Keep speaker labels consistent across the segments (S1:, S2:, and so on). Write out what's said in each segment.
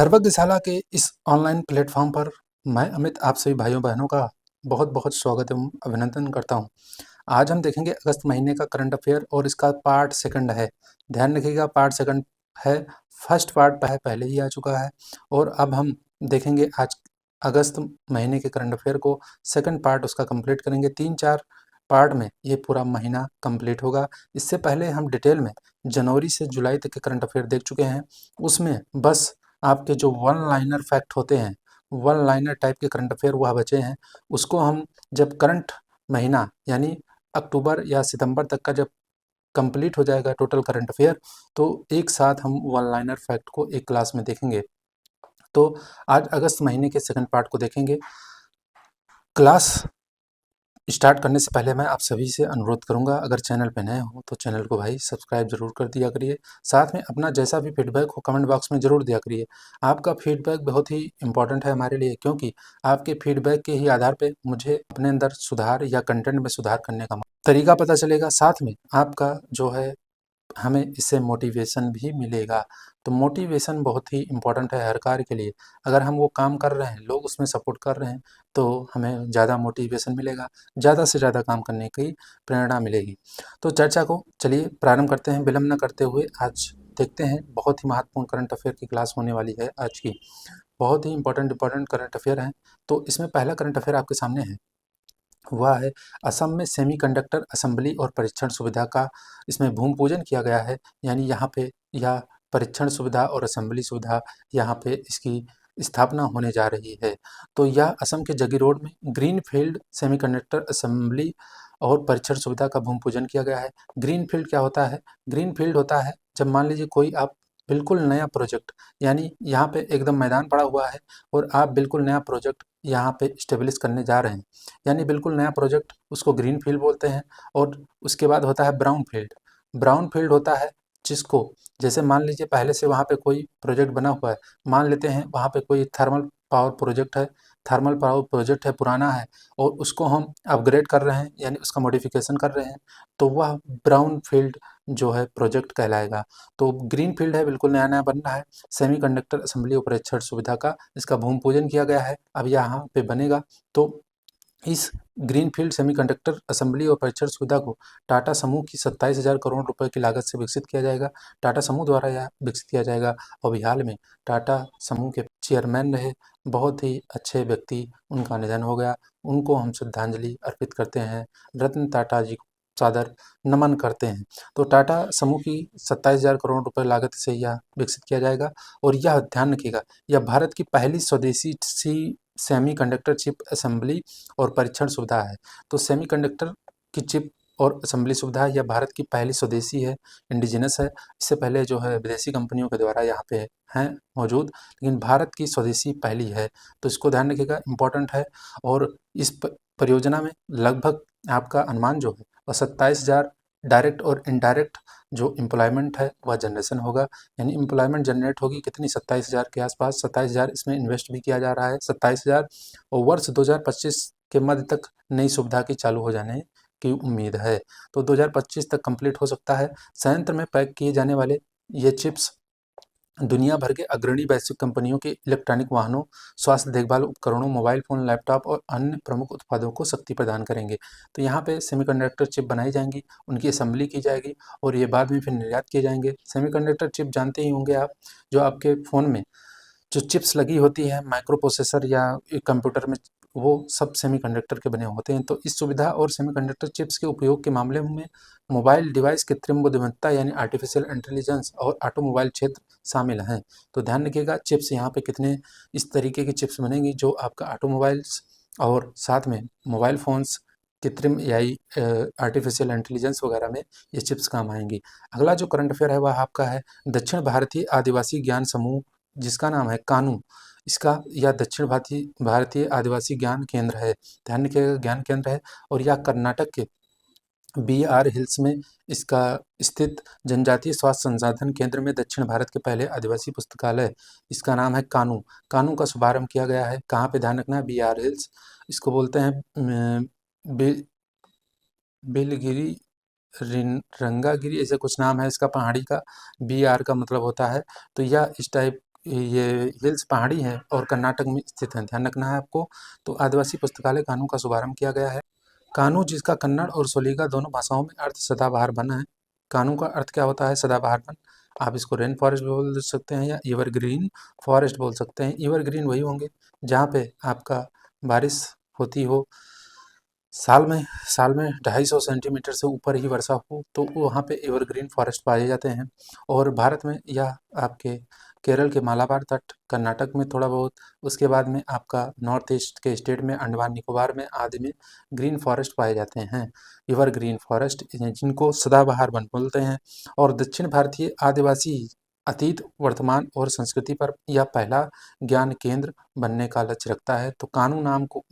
S1: सर्वज्ञशाला के इस online platform पर मैं अमित आप सभी भाइयों बहनों का बहुत बहुत स्वागत एवं अभिनंदन करता हूं। आज हम देखेंगे अगस्त महीने का करंट अफेयर और इसका पार्ट सेकंड है। ध्यान रखिएगा, पार्ट सेकंड है। फर्स्ट पार्ट पहले ही आ चुका है और अब हम देखेंगे आज अगस्त महीने के करंट अफेयर को। सेकंड पार्ट उसका कंप्लीट करेंगे। 3-4 पार्ट में ये पूरा महीना कंप्लीट होगा। इससे पहले हम डिटेल में जनवरी से जुलाई तक के करंट अफेयर देख चुके हैं। उसमें बस आपके जो वन लाइनर फैक्ट होते हैं, वन लाइनर टाइप के करंट अफेयर वह बचे हैं। उसको हम जब करंट महीना यानी अक्टूबर या सितंबर तक का जब कंप्लीट हो जाएगा टोटल करंट अफेयर, तो एक साथ हम वन लाइनर फैक्ट को एक क्लास में देखेंगे। तो आज अगस्त महीने के सेकंड पार्ट को देखेंगे। क्लास स्टार्ट करने से पहले मैं आप सभी से अनुरोध करूंगा, अगर चैनल पे नए हो तो चैनल को भाई सब्सक्राइब जरूर कर दिया करिए। साथ में अपना जैसा भी फीडबैक हो कमेंट बॉक्स में ज़रूर दिया करिए। आपका फीडबैक बहुत ही इंपॉर्टेंट है हमारे लिए, क्योंकि आपके फीडबैक के ही आधार पे मुझे अपने अंदर सुधार या कंटेंट में सुधार करने का तरीका पता चलेगा। साथ में आपका जो है हमें इससे मोटिवेशन भी मिलेगा। तो मोटिवेशन बहुत ही इम्पोर्टेंट है हर कार्य के लिए। अगर हम वो काम कर रहे हैं, लोग उसमें सपोर्ट कर रहे हैं, तो हमें ज़्यादा मोटिवेशन मिलेगा, ज़्यादा से ज़्यादा काम करने की प्रेरणा मिलेगी। तो चर्चा को चलिए प्रारंभ करते हैं विलंब न करते हुए। आज देखते हैं, बहुत ही महत्वपूर्ण करंट अफेयर की क्लास होने वाली है आज की। बहुत ही इंपॉर्टेंट करंट अफेयर हैं। तो इसमें पहला करंट अफेयर आपके सामने है, हुआ है असम में सेमीकंडक्टर असेंबली और परीक्षण सुविधा का इसमें भूमि पूजन किया गया है। यानी यहाँ पे यह परीक्षण सुविधा और असेंबली सुविधा यहाँ पे इसकी स्थापना होने जा रही है। तो यह असम के जगी रोड में ग्रीनफील्ड सेमीकंडक्टर असेंबली और परीक्षण सुविधा का भूमि पूजन किया गया है। ग्रीनफील्ड क्या होता है? ग्रीनफील्ड होता है जब मान लीजिए कोई आप बिल्कुल नया प्रोजेक्ट, यानी यहाँ पे एकदम मैदान पड़ा हुआ है और आप बिल्कुल नया प्रोजेक्ट यहाँ पे स्टेब्लिश करने जा रहे हैं, यानी बिल्कुल नया प्रोजेक्ट, उसको ग्रीन फील्ड बोलते हैं। और उसके बाद होता है ब्राउन फील्ड। ब्राउन फील्ड होता है जिसको, जैसे मान लीजिए पहले से वहाँ पे कोई प्रोजेक्ट बना हुआ है, मान लेते हैं वहाँ पे कोई थर्मल पावर प्रोजेक्ट है, थर्मल पावर प्रोजेक्ट है, पुराना है, और उसको हम अपग्रेड कर रहे हैं यानी उसका मॉडिफिकेशन कर रहे हैं, तो वह ब्राउन फील्ड जो है प्रोजेक्ट कहलाएगा। तो ग्रीन फील्ड है, बिल्कुल नया नया बन रहा है। सेमीकंडक्टर असेंबली और परीक्षण सुविधा का इसका भूमि पूजन किया गया है, अब यहाँ पे बनेगा। तो इस ग्रीनफील्ड सेमीकंडक्टर असेंबली और परीक्षण सुविधा को टाटा समूह की 27,000 करोड़ रुपए की लागत से विकसित किया जाएगा। टाटा समूह द्वारा यह विकसित किया जाएगा। और हाल में टाटा समूह के चेयरमैन रहे बहुत ही अच्छे व्यक्ति, उनका निधन हो गया। उनको हम श्रद्धांजलि अर्पित करते हैं, रतन टाटा जी को सादर नमन करते हैं। तो टाटा समूह की 27,000 करोड़ रुपए लागत से यह विकसित किया जाएगा। और यह ध्यान रखिएगा, यह भारत की पहली स्वदेशी सेमीकंडक्टर चिप असेंबली और परीक्षण सुविधा है। तो सेमीकंडक्टर की चिप और असेंबली सुविधा यह भारत की पहली स्वदेशी है, इंडिजिनस है। इससे पहले जो है विदेशी कंपनियों के द्वारा यहाँ पे हैं मौजूद, लेकिन भारत की स्वदेशी पहली है। तो इसको ध्यान रखिएगा, इम्पोर्टेंट है। और इस परियोजना में लगभग आपका अनुमान जो है वह 27,000 डायरेक्ट और इनडायरेक्ट जो एम्प्लॉयमेंट है वह जनरेशन होगा। यानी एम्प्लॉयमेंट जनरेट होगी कितनी? 27,000 के आसपास। 27,000 इसमें इन्वेस्ट भी किया जा रहा है, 27,000। और वर्ष 2025 के मध्य तक नई सुविधा की चालू हो जाने की उम्मीद है। तो 2025 तक कंप्लीट हो सकता है। संयंत्र में पैक किए जाने वाले ये चिप्स दुनिया भर के अग्रणी वैश्विक कंपनियों के इलेक्ट्रॉनिक वाहनों, स्वास्थ्य देखभाल उपकरणों, मोबाइल फ़ोन, लैपटॉप और अन्य प्रमुख उत्पादों को शक्ति प्रदान करेंगे। तो यहाँ पे सेमीकंडक्टर चिप बनाई जाएंगी, उनकी असेंबली की जाएगी और ये बाद में फिर निर्यात किए जाएंगे। सेमीकंडक्टर चिप जानते ही होंगे आप, जो आपके फ़ोन में जो चिप्स लगी होती है, माइक्रो प्रोसेसर या कंप्यूटर में, वो सब सेमीकंडक्टर के बने होते हैं। तो इस सुविधा और सेमीकंडक्टर चिप्स के उपयोग के मामले में मोबाइल डिवाइस, कृत्रिम बुद्धिमत्ता यानी आर्टिफिशियल इंटेलिजेंस और ऑटोमोबाइल क्षेत्र शामिल हैं। तो ध्यान रखिएगा, चिप्स यहाँ पे कितने इस तरीके की चिप्स बनेंगी जो आपका ऑटोमोबाइल्स और साथ में मोबाइल फ़ोन्स, कृत्रिम एआई, आर्टिफिशियल इंटेलिजेंस वगैरह में ये चिप्स काम आएंगी। अगला जो करंट अफेयर है वह आपका है दक्षिण भारतीय आदिवासी ज्ञान समूह, जिसका नाम है कानू। इसका यह दक्षिण भारतीय आदिवासी ज्ञान केंद्र है, ध्यान रखिएगा, ज्ञान केंद्र है। और यह कर्नाटक के बीआर हिल्स में इसका स्थित जनजातीय स्वास्थ्य संसाधन केंद्र में दक्षिण भारत के पहले आदिवासी पुस्तकालय, इसका नाम है कानू। कानू का शुभारंभ किया गया है कहाँ पे? ध्यान रखना है, बीआर हिल्स। इसको बोलते हैं बिलगिरी, रंगागिरी, ऐसे कुछ नाम है इसका पहाड़ी का। बीआर का मतलब होता है, तो यह इस टाइप ये हिल्स पहाड़ी है और कर्नाटक में स्थित है, ध्यान रखना है आपको। तो आदिवासी पुस्तकालय कानू का शुभारंभ किया गया है। कानू जिसका कन्नड़ और सोलिगा दोनों भाषाओं में अर्थ सदाबहार वन है। कानू का अर्थ क्या होता है? सदाबहार वन। आप इसको रेन फॉरेस्ट भी बोल सकते हैं या एवरग्रीन फॉरेस्ट बोल सकते हैं। एवरग्रीन वही होंगे जहाँ पे आपका बारिश होती हो, साल में 250 सेंटीमीटर से ऊपर ही वर्षा हो तो वहाँ पे एवरग्रीन फॉरेस्ट पाए जाते हैं। और भारत में यह आपके केरल के मालाबार तट, कर्नाटक में थोड़ा बहुत, उसके बाद में आपका नॉर्थ ईस्ट के स्टेट में, अंडमान निकोबार में आदि में ग्रीन फॉरेस्ट पाए जाते हैं, एवरग्रीन फॉरेस्ट, जिनको सदाबहार वन बोलते हैं। और दक्षिण भारतीय आदिवासी अतीत, वर्तमान और संस्कृति पर यह पहला ज्ञान केंद्र बनने का लक्ष्य रखता है। तो कानू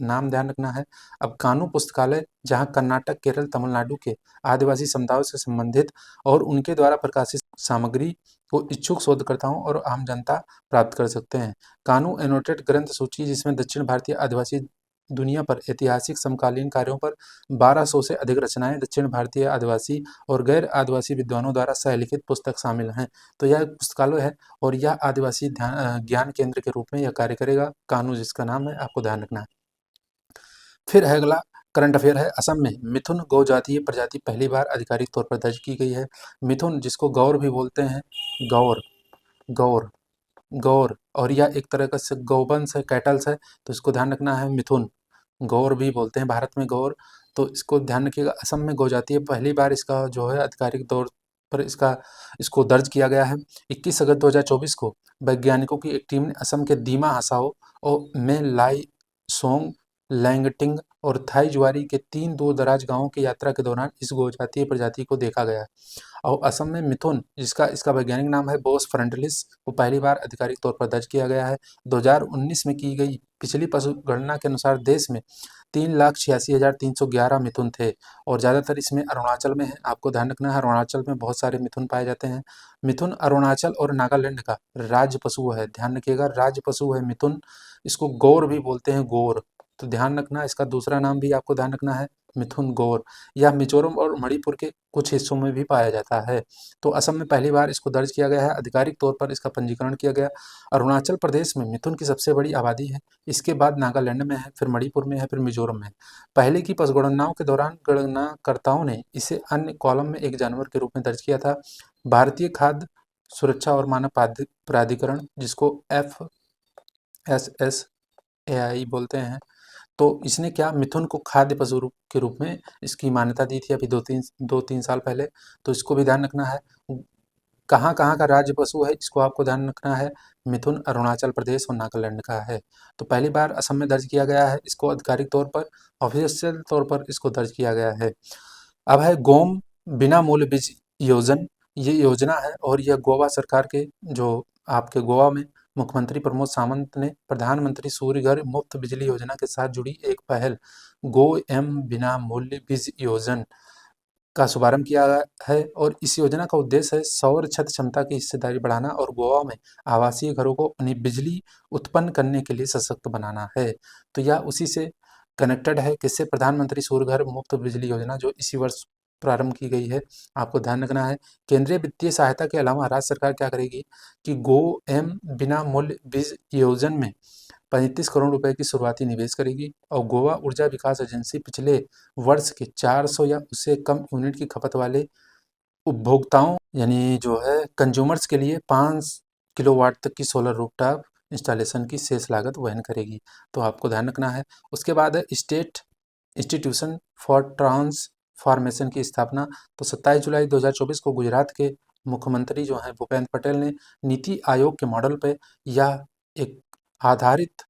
S1: नाम ध्यान रखना है। अब कानू पुस्तकालय जहाँ कर्नाटक, केरल, तमिलनाडु के आदिवासी समुदायों से संबंधित और उनके द्वारा प्रकाशित सामग्री को इच्छुक शोधकर्ताओं और आम जनता प्राप्त कर सकते हैं। कानू एनोटेट ग्रंथ सूची, जिसमें दक्षिण भारतीय आदिवासी दुनिया पर ऐतिहासिक समकालीन कार्यों पर 1200 से अधिक रचनाएं दक्षिण भारतीय आदिवासी और गैर आदिवासी विद्वानों द्वारा सहलिखित पुस्तक शामिल हैं। तो यह एक पुस्तकालय है और यह आदिवासी ज्ञान केंद्र के रूप में यह कार्य करेगा। कानू जिसका नाम है, आपको ध्यान रखना है। फिर है अगला करंट अफेयर है। असम में मिथुन गौ जातीय प्रजाति पहली बार आधिकारिक तौर पर दर्ज की गई है। मिथुन जिसको गौर भी बोलते हैं, गौर गौर गौर, और यह एक तरह का गौवंश है, कैटल्स है, तो इसको ध्यान रखना है। मिथुन गौर भी बोलते हैं भारत में गौर, तो इसको ध्यान रखिएगा। असम में गौ जातीय पहली बार इसका जो है आधिकारिक तौर पर इसको दर्ज किया गया है। 21 अगस्त 2024 को वैज्ञानिकों की एक टीम ने असम के दीमा हसाओ और में लाई सोंग, लैंगटिंग और थाई जुआरी के 3 दूर दराज गांवों की यात्रा के दौरान इस गौ जातीय प्रजाति को देखा गया। और असम में मिथुन, जिसका इसका वैज्ञानिक नाम है बोस फ्रंटलिस, को पहली बार आधिकारिक तौर पर दर्ज किया गया है। 2019 में की गई पिछली पशु गणना के अनुसार देश में 3,86,311 मिथुन थे और ज़्यादातर इसमें अरुणाचल में है। आपको ध्यान रखना है, अरुणाचल में बहुत सारे मिथुन पाए जाते हैं। मिथुन अरुणाचल और नागालैंड का राज्य पशु है, ध्यान रखिएगा, राज्य पशु है मिथुन। इसको गौर भी बोलते हैं, गौर, तो ध्यान रखना, इसका दूसरा नाम भी आपको ध्यान रखना है, मिथुन गौर। यह मिजोरम और मणिपुर के कुछ हिस्सों में भी पाया जाता है। तो असम में पहली बार इसको दर्ज किया गया है, आधिकारिक तौर पर इसका पंजीकरण किया गया। अरुणाचल प्रदेश में मिथुन की सबसे बड़ी आबादी है, इसके बाद नागालैंड में है, फिर मणिपुर में है, फिर मिजोरम में है। पहले की पशुगणनाओं के दौरान गणनाकर्ताओं ने इसे अन्य कॉलम में एक जानवर के रूप में दर्ज किया था। भारतीय खाद्य सुरक्षा और मानक प्राधिकरण, जिसको FSSAI बोलते हैं, तो इसने क्या मिथुन को खाद्य पशु के रूप में इसकी मान्यता दी थी अभी दो तीन साल पहले। तो इसको भी ध्यान रखना है। कहाँ कहाँ का राज्य पशु है, इसको आपको ध्यान रखना है। मिथुन अरुणाचल प्रदेश और नागालैंड का है। तो पहली बार असम में दर्ज किया गया है, इसको आधिकारिक तौर पर, ऑफिशियल तौर पर इसको दर्ज किया गया है। अब है गोम बिना मूल्य बीज योजना। ये योजना है और यह गोवा सरकार के, जो आपके गोवा में मुख्यमंत्री प्रमोद सावंत ने प्रधानमंत्री सूर्य घर मुफ्त बिजली योजना के साथ जुड़ी एक पहल गो एम बिना मूल्य बीज योजना का शुभारंभ किया है। और इस योजना का उद्देश्य है सौर छत क्षमता की हिस्सेदारी बढ़ाना और गोवा में आवासीय घरों को अपनी बिजली उत्पन्न करने के लिए सशक्त बनाना है। तो यह उसी से कनेक्टेड है, किससे? प्रधानमंत्री सूर्य घर मुफ्त बिजली योजना, जो इसी वर्ष प्रारंभ की गई है। आपको ध्यान रखना है, केंद्रीय वित्तीय सहायता के अलावा राज्य सरकार क्या करेगी कि गो एम बिना मूल्य बीज योजना में 35 करोड़ रुपए की शुरुआती निवेश करेगी। और गोवा ऊर्जा विकास एजेंसी पिछले वर्ष के 400 या उससे कम यूनिट की खपत वाले उपभोक्ताओं, यानी जो है कंज्यूमर्स के लिए 5 किलोवाट तक की सोलर रूफटॉप इंस्टॉलेशन की शेष लागत वहन करेगी। तो आपको ध्यान रखना है। उसके बाद है स्टेट इंस्टीट्यूशन फॉर ट्रांसफॉर्मेशन की स्थापना। तो 27 जुलाई 2024 को गुजरात के मुख्यमंत्री जो हैं भूपेंद्र पटेल ने नीति आयोग के मॉडल पे यह एक आधारित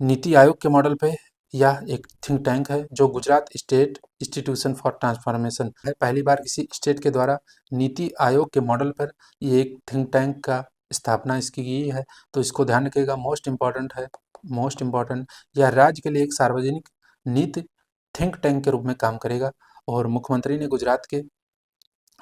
S1: नीति आयोग के मॉडल पे यह एक थिंक टैंक है जो Gujarat state institution for transformation है। पहली बार किसी स्टेट के द्वारा नीति आयोग के मॉडल पर ये एक थिंक टैंक का स्थापना इसकी की है। तो इसको ध्यान रखिएगा, मोस्ट इम्पॉर्टेंट है, मोस्ट इम्पॉर्टेंट। यह राज्य के लिए एक सार्वजनिक नीति थिंक टैंक के रूप में काम करेगा। और मुख्यमंत्री ने गुजरात के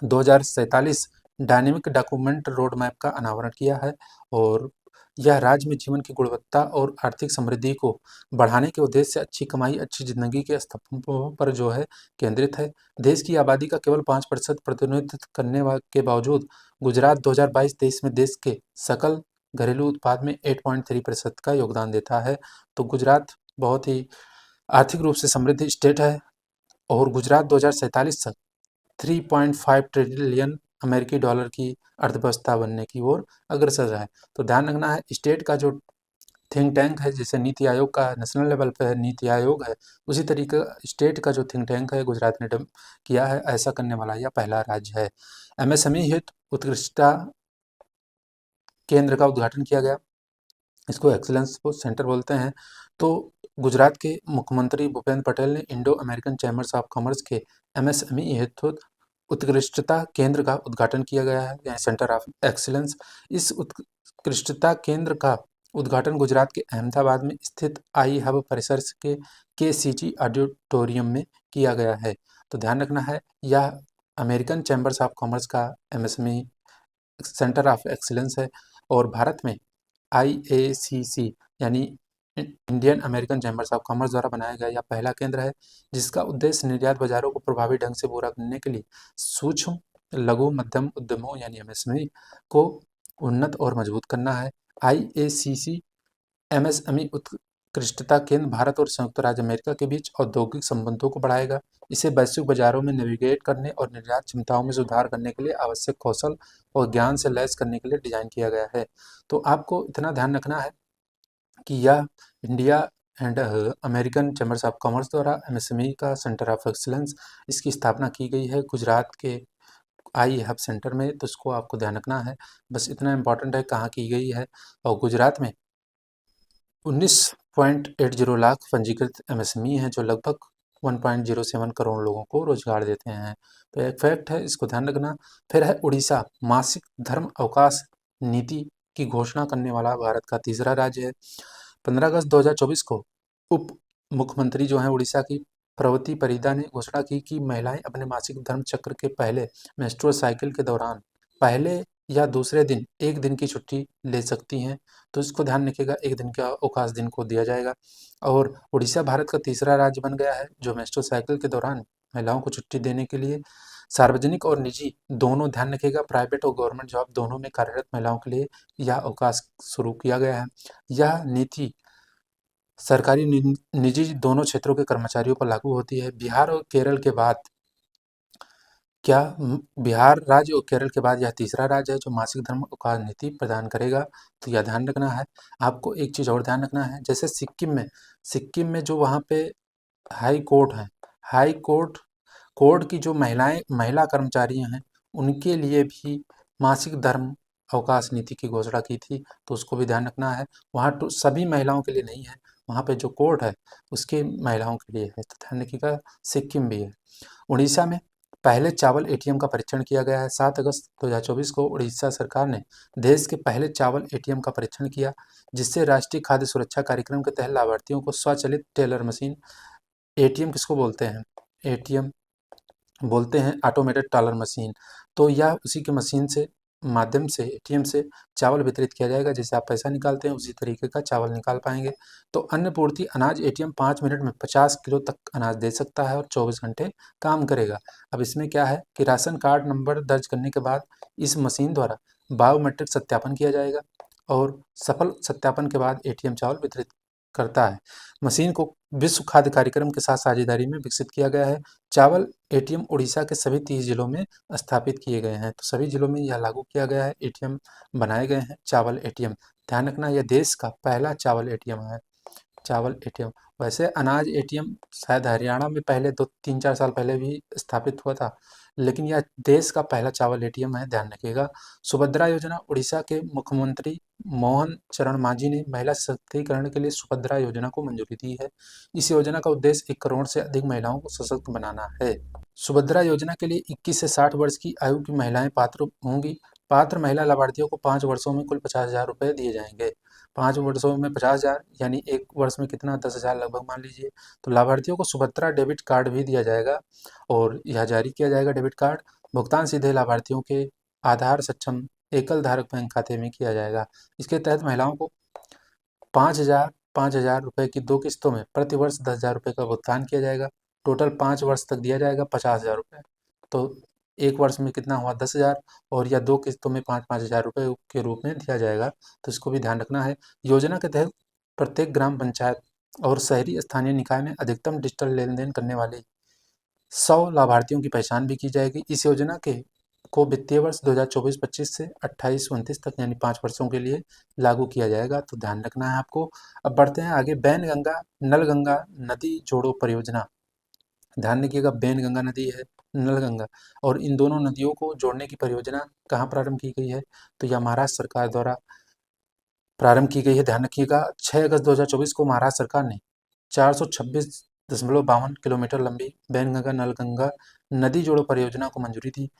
S1: 2047 डायनेमिक डॉक्यूमेंट रोड मैप का अनावरण किया है और यह राज्य में जीवन की गुणवत्ता और आर्थिक समृद्धि को बढ़ाने के उद्देश्य से अच्छी कमाई, अच्छी जिंदगी के स्तंभों पर जो है केंद्रित है। देश की आबादी का केवल 5% प्रतिनिधित्व करने के बावजूद गुजरात 2022-23 में देश के सकल घरेलू उत्पाद में 8.3% का योगदान देता है। तो गुजरात बहुत ही आर्थिक रूप से समृद्ध स्टेट है और गुजरात 2047 तक 3.5 ट्रिलियन अमेरिकी डॉलर की अर्थव्यवस्था बनने की ओर अग्रसर है। तो ध्यान रखना है, स्टेट का जो थिंक टैंक है, जैसे नीति आयोग का नेशनल लेवल पे नीति आयोग है, उसी तरीके स्टेट का जो थिंक टैंक है गुजरात ने किया है। ऐसा करने वाला यह पहला राज्य है। एमएसएमई हेतु उत्कृष्टता केंद्र का उद्घाटन किया गया, इसको एक्सीलेंस सेंटर बोलते हैं। तो गुजरात के मुख्यमंत्री भूपेंद्र पटेल ने Indo American chambers of commerce के एमएसएमई हेतु उत्कृष्टता केंद्र का उद्घाटन किया गया है, यानी सेंटर ऑफ एक्सीलेंस। इस उत्कृष्टता केंद्र का उद्घाटन गुजरात के अहमदाबाद में स्थित आई हब परिसर के केसीजी ऑडिटोरियम में किया गया है। तो ध्यान रखना है, यह अमेरिकन चैम्बर्स ऑफ कॉमर्स का एमएसएमई सेंटर ऑफ एक्सीलेंस है और भारत में IACC यानी Indian American chambers of commerce द्वारा बनाया गया यह पहला केंद्र है, जिसका उद्देश्य निर्यात बाजारों को प्रभावी ढंग से पूरा करने के लिए सूक्ष्म लघु मध्यम उद्यमों यानी एमएसएमई को उन्नत और मजबूत करना है। IACC एमएसएमई उत्कृष्टता केंद्र भारत और संयुक्त राज्य अमेरिका के बीच औद्योगिक संबंधों को बढ़ाएगा। इसे वैश्विक बाजारों में नेविगेट करने और निर्यात क्षमताओं में सुधार करने के लिए आवश्यक कौशल और ज्ञान से लैस करने के लिए डिजाइन किया गया है। तो आपको इतना ध्यान रखना है कि यह India and American chambers of commerce द्वारा एमएसएमई का सेंटर ऑफ एक्सीलेंस इसकी स्थापना की गई है गुजरात के आई हब सेंटर में। तो इसको आपको ध्यान रखना है, बस इतना इम्पोर्टेंट है कहाँ की गई है। और गुजरात में 19.80 लाख पंजीकृत एमएसएमई हैं जो लगभग 1.07 करोड़ लोगों को रोजगार देते हैं। तो एक फैक्ट है, इसको ध्यान रखना। फिर है उड़ीसा, मासिक धर्म अवकाश नीति की घोषणा करने वाला भारत का तीसरा राज्य है। 15 अगस्त 2024 को उप मुख्यमंत्री जो हैं उड़ीसा की प्रवती परिदा ने घोषणा की कि महिलाएं अपने मासिक धर्म चक्र के पहले मेंस्ट्रुअल साइकिल के दौरान पहले या दूसरे दिन एक दिन की छुट्टी ले सकती हैं। तो इसको ध्यान रखिएगा, एक दिन का अवकाश दिन को दिया जाएगा। और उड़ीसा भारत का तीसरा राज्य बन गया है जो मेंस्ट्रुअल साइकिल के दौरान महिलाओं को छुट्टी देने के लिए सार्वजनिक और निजी दोनों, ध्यान रखिएगा, प्राइवेट और गवर्नमेंट जॉब दोनों में कार्यरत महिलाओं के लिए यह अवकाश शुरू किया गया है। यह नीति सरकारी निजी दोनों क्षेत्रों के कर्मचारियों पर लागू होती है। बिहार और केरल के बाद बिहार राज्य और केरल के बाद यह तीसरा राज्य है जो मासिक धर्म अवकाश नीति प्रदान करेगा। तो यह ध्यान रखना है। आपको एक चीज़ और ध्यान रखना है, जैसे सिक्किम में जो वहाँ पे हाई कोर्ट है, हाई कोर्ट की जो महिला कर्मचारी हैं उनके लिए भी मासिक धर्म अवकाश नीति की घोषणा की थी। तो उसको भी ध्यान रखना है। वहाँ तो सभी महिलाओं के लिए नहीं है, वहाँ पे जो कोर्ट है उसके महिलाओं के लिए है। तो ध्यान रखिएगा, सिक्किम भी है। उड़ीसा में पहले चावल एटीएम का परीक्षण किया गया है। 7 अगस्त 2024 को उड़ीसा सरकार ने देश के पहले चावल एटीएम का परीक्षण किया, जिससे राष्ट्रीय खाद्य सुरक्षा कार्यक्रम के तहत लाभार्थियों को स्वचालित टेलर मशीन, एटीएम किसको बोलते हैं, एटीएम बोलते हैं ऑटोमेटेड टेलर मशीन। तो यह उसी के मशीन से माध्यम से एटीएम से चावल वितरित किया जाएगा, जैसे आप पैसा निकालते हैं उसी तरीके का चावल निकाल पाएंगे। तो अन्न पूर्ति अनाज एटीएम 5 मिनट में 50 किलो तक अनाज दे सकता है और 24 घंटे काम करेगा। अब इसमें क्या है कि राशन कार्ड नंबर दर्ज करने के बाद इस मशीन द्वारा बायोमेट्रिक सत्यापन किया जाएगा और सफल सत्यापन के बाद एटीएम चावल वितरित करता है। मशीन को विश्व खाद्य कार्यक्रम के साथ साझेदारी में विकसित किया गया है। चावल एटीएम उड़ीसा के सभी 30 जिलों में स्थापित किए गए हैं। तो सभी जिलों में यह लागू किया गया है, एटीएम बनाए गए हैं चावल एटीएम। ध्यान रखना, यह देश का पहला चावल एटीएम है, चावल एटीएम। वैसे अनाज एटीएम शायद हरियाणा में पहले 2-3-4 साल पहले भी स्थापित हुआ था, लेकिन यह देश का पहला चावल एटीएम है, ध्यान रखिएगा। सुभद्रा योजना, उड़ीसा के मुख्यमंत्री मोहन चरण मांझी ने महिला सशक्तिकरण के लिए सुभद्रा योजना को मंजूरी दी है। इस योजना का उद्देश्य 1 करोड़ से अधिक महिलाओं को सशक्त बनाना है। सुभद्रा योजना के लिए 21 से 60 वर्ष की आयु की महिलाएं पात्र होंगी। पात्र महिला लाभार्थियों को 5 वर्षों में कुल 50,000 रुपये दिए जाएंगे। 5 वर्षों में 50,000 यानी 1 वर्ष में कितना, 10,000 लगभग मान लीजिए। तो लाभार्थियों को सुभद्रा डेबिट कार्ड भी दिया जाएगा और यह जारी किया जाएगा डेबिट कार्ड। भुगतान सीधे लाभार्थियों के आधार सक्षम एकल धारक बैंक खाते में किया जाएगा। इसके तहत महिलाओं को 5,000 रुपये की 2 किस्तों में प्रति वर्ष 10,000 रुपये का भुगतान किया जाएगा। टोटल 5 वर्ष तक दिया जाएगा 50,000 रुपये। तो एक वर्ष में कितना हुआ 10,000, और या 2 किस्तों में 5-5 हज़ार रुपये के रूप में दिया जाएगा, तो इसको भी ध्यान रखना है। योजना के तहत प्रत्येक ग्राम पंचायत और शहरी स्थानीय निकाय में अधिकतम डिजिटल लेन-देन करने वाले 100 लाभार्थियों की पहचान भी की जाएगी। इस योजना को वित्तीय वर्ष 2024-25 से 28-29 तक यानी 5 वर्षों के लिए लागू किया जाएगा, तो ध्यान रखना है आपको। अब बढ़ते हैं आगे, बैनगंगा नलगंगा नदी जोड़ो परियोजना। ध्यान रखिएगा, बैनगंगा नदी है, नलगंगा, और इन दोनों नदियों को जोड़ने की परियोजना कहाँ प्रारंभ की गई है, तो यह महाराष्ट्र सरकार द्वारा प्रारंभ की गई है। ध्यान रखिएगा, 6 अगस्त 2024 को महाराष्ट्र सरकार ने 426.52 किलोमीटर लंबी बैनगंगा नलगंगा नदी जोड़ो परियोजना को मंजूरी दी,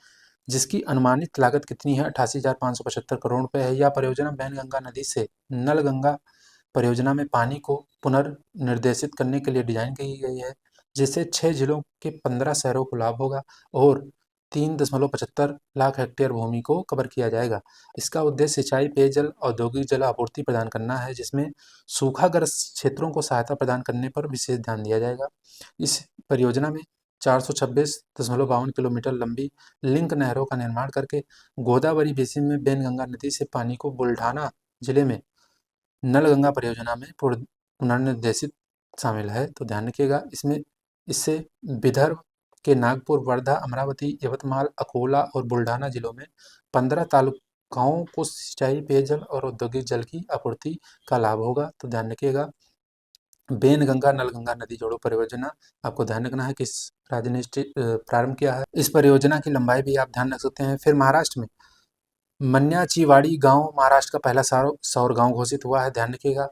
S1: जिसकी अनुमानित लागत कितनी है, 88,575 करोड़ रुपए है। यह परियोजना बैनगंगा नदी से नलगंगा परियोजना में पानी को पुनर्निर्देशित करने के लिए डिजाइन की गई है, जिससे 6 जिलों के 15 शहरों को लाभ होगा और 3.75 लाख हेक्टेयर भूमि को कवर किया जाएगा। इसका उद्देश्य सिंचाई, पेयजल, औद्योगिक जल आपूर्ति प्रदान करना है, जिसमें सूखाग्रस्त क्षेत्रों को सहायता प्रदान करने पर विशेष ध्यान दिया जाएगा। इस परियोजना में 426.52 किलोमीटर लंबी लिंक नहरों का निर्माण करके गोदावरी बेसिन में बैनगंगा नदी से पानी को बुल्ढाना जिले में नलगंगा परियोजना में पुनर्निर्देशित शामिल है, तो ध्यान रखिएगा। इससे विदर्भ के नागपुर, वर्धा, अमरावती, यवतमाल, अकोला और बुल्ढाना जिलों में 15 तालुकाओं को सिंचाई, पेयजल और औद्योगिक जल की आपूर्ति का लाभ होगा, तो ध्यान रखिएगा। बैनगंगा नलगंगा नदी जोड़ो परियोजना, आपको ध्यान रखना है किस राज्य ने प्रारंभ किया है। इस परियोजना की लंबाई भी आप ध्यान रख सकते हैं। फिर महाराष्ट्र में मन्याचीवाड़ी गांव महाराष्ट्र का पहला सौर गांव घोषित हुआ है, ध्यान रखिएगा।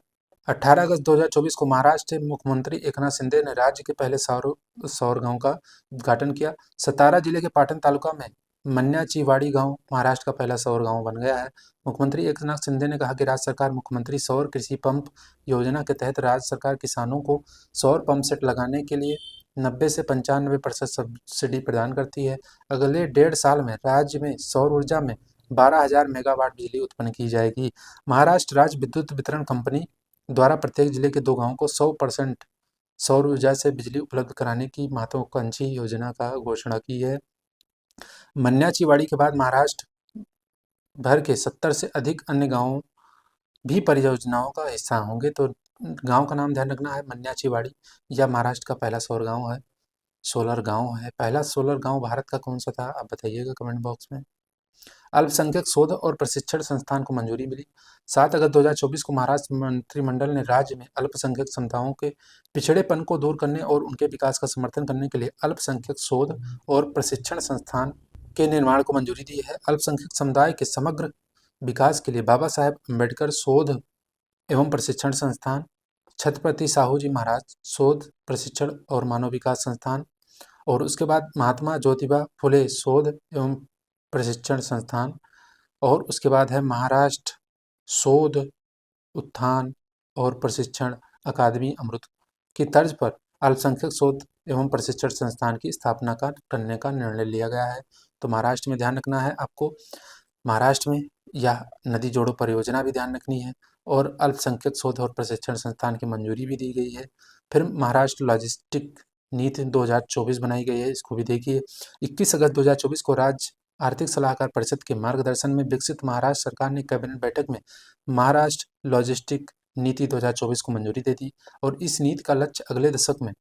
S1: 18 अगस्त 2024 को महाराष्ट्र के मुख्यमंत्री एकनाथ शिंदे ने राज्य के पहले सौर गांव का उद्घाटन किया। सतारा जिले के पाटन तालुका में मन्याचीवाड़ी गांव महाराष्ट्र का पहला सौर गांव बन गया है। मुख्यमंत्री एकनाथ शिंदे ने कहा कि राज्य सरकार मुख्यमंत्री सौर कृषि पंप योजना के तहत राज्य सरकार किसानों को सौर पंप सेट लगाने के लिए 90 से 95% सब्सिडी प्रदान करती है। अगले 1.5 साल में राज्य में सौर ऊर्जा में 12,000 मेगावाट बिजली उत्पन्न की जाएगी। महाराष्ट्र राज्य विद्युत वितरण कंपनी द्वारा प्रत्येक जिले के 2 गांवों को 100% सौर ऊर्जा से बिजली उपलब्ध कराने की महत्वाकांक्षी योजना का घोषणा की है। मन्याचीवाड़ी के बाद महाराष्ट्र भर के 70 से अधिक अन्य गांव भी परियोजनाओं का हिस्सा होंगे, तो गांव का नाम ध्यान रखना है मन्याचीवाड़ी। यह महाराष्ट्र का पहला सोलर गांव है। पहला सोलर गांव भारत का कौन सा था, आप बताइएगा कमेंट बॉक्स में। अल्पसंख्यक शोध और प्रशिक्षण संस्थान को मंजूरी मिली। 7 अगस्त 2024 को महाराष्ट्र मंत्रिमंडल ने राज्य में अल्पसंख्यक समुदायों के पिछड़ेपन को दूर करने और उनके विकास का समर्थन करने के लिए अल्पसंख्यक शोध और प्रशिक्षण संस्थान के निर्माण को मंजूरी दी है। अल्पसंख्यक समुदाय के समग्र विकास के लिए बाबा साहेब अम्बेडकर शोध एवं प्रशिक्षण संस्थान, छत्रपति साहू जी महाराज शोध, प्रशिक्षण और मानव विकास संस्थान, और उसके बाद महात्मा ज्योतिबा फुले शोध एवं प्रशिक्षण संस्थान, और उसके बाद है महाराष्ट्र शोध उत्थान और प्रशिक्षण अकादमी अमृत की तर्ज पर अल्पसंख्यक शोध एवं प्रशिक्षण संस्थान की स्थापना करने का निर्णय लिया गया है। तो महाराष्ट्र में ध्यान रखना है आपको, महाराष्ट्र में यह नदी जोड़ो परियोजना भी ध्यान रखनी है और अल्पसंख्यक शोध और प्रशिक्षण संस्थान की मंजूरी भी दी गई है। फिर महाराष्ट्र लॉजिस्टिक नीति 2024 बनाई गई है, इसको भी देखिए। 21 अगस्त 2024 को राज्य आर्थिक सलाहकार परिषद के मार्गदर्शन में विकसित महाराष्ट्र सरकार ने कैबिनेट बैठक में महाराष्ट्र लॉजिस्टिक नीति 2024 को मंजूरी दे दी, और इस नीति का लक्ष्य अगले दशक में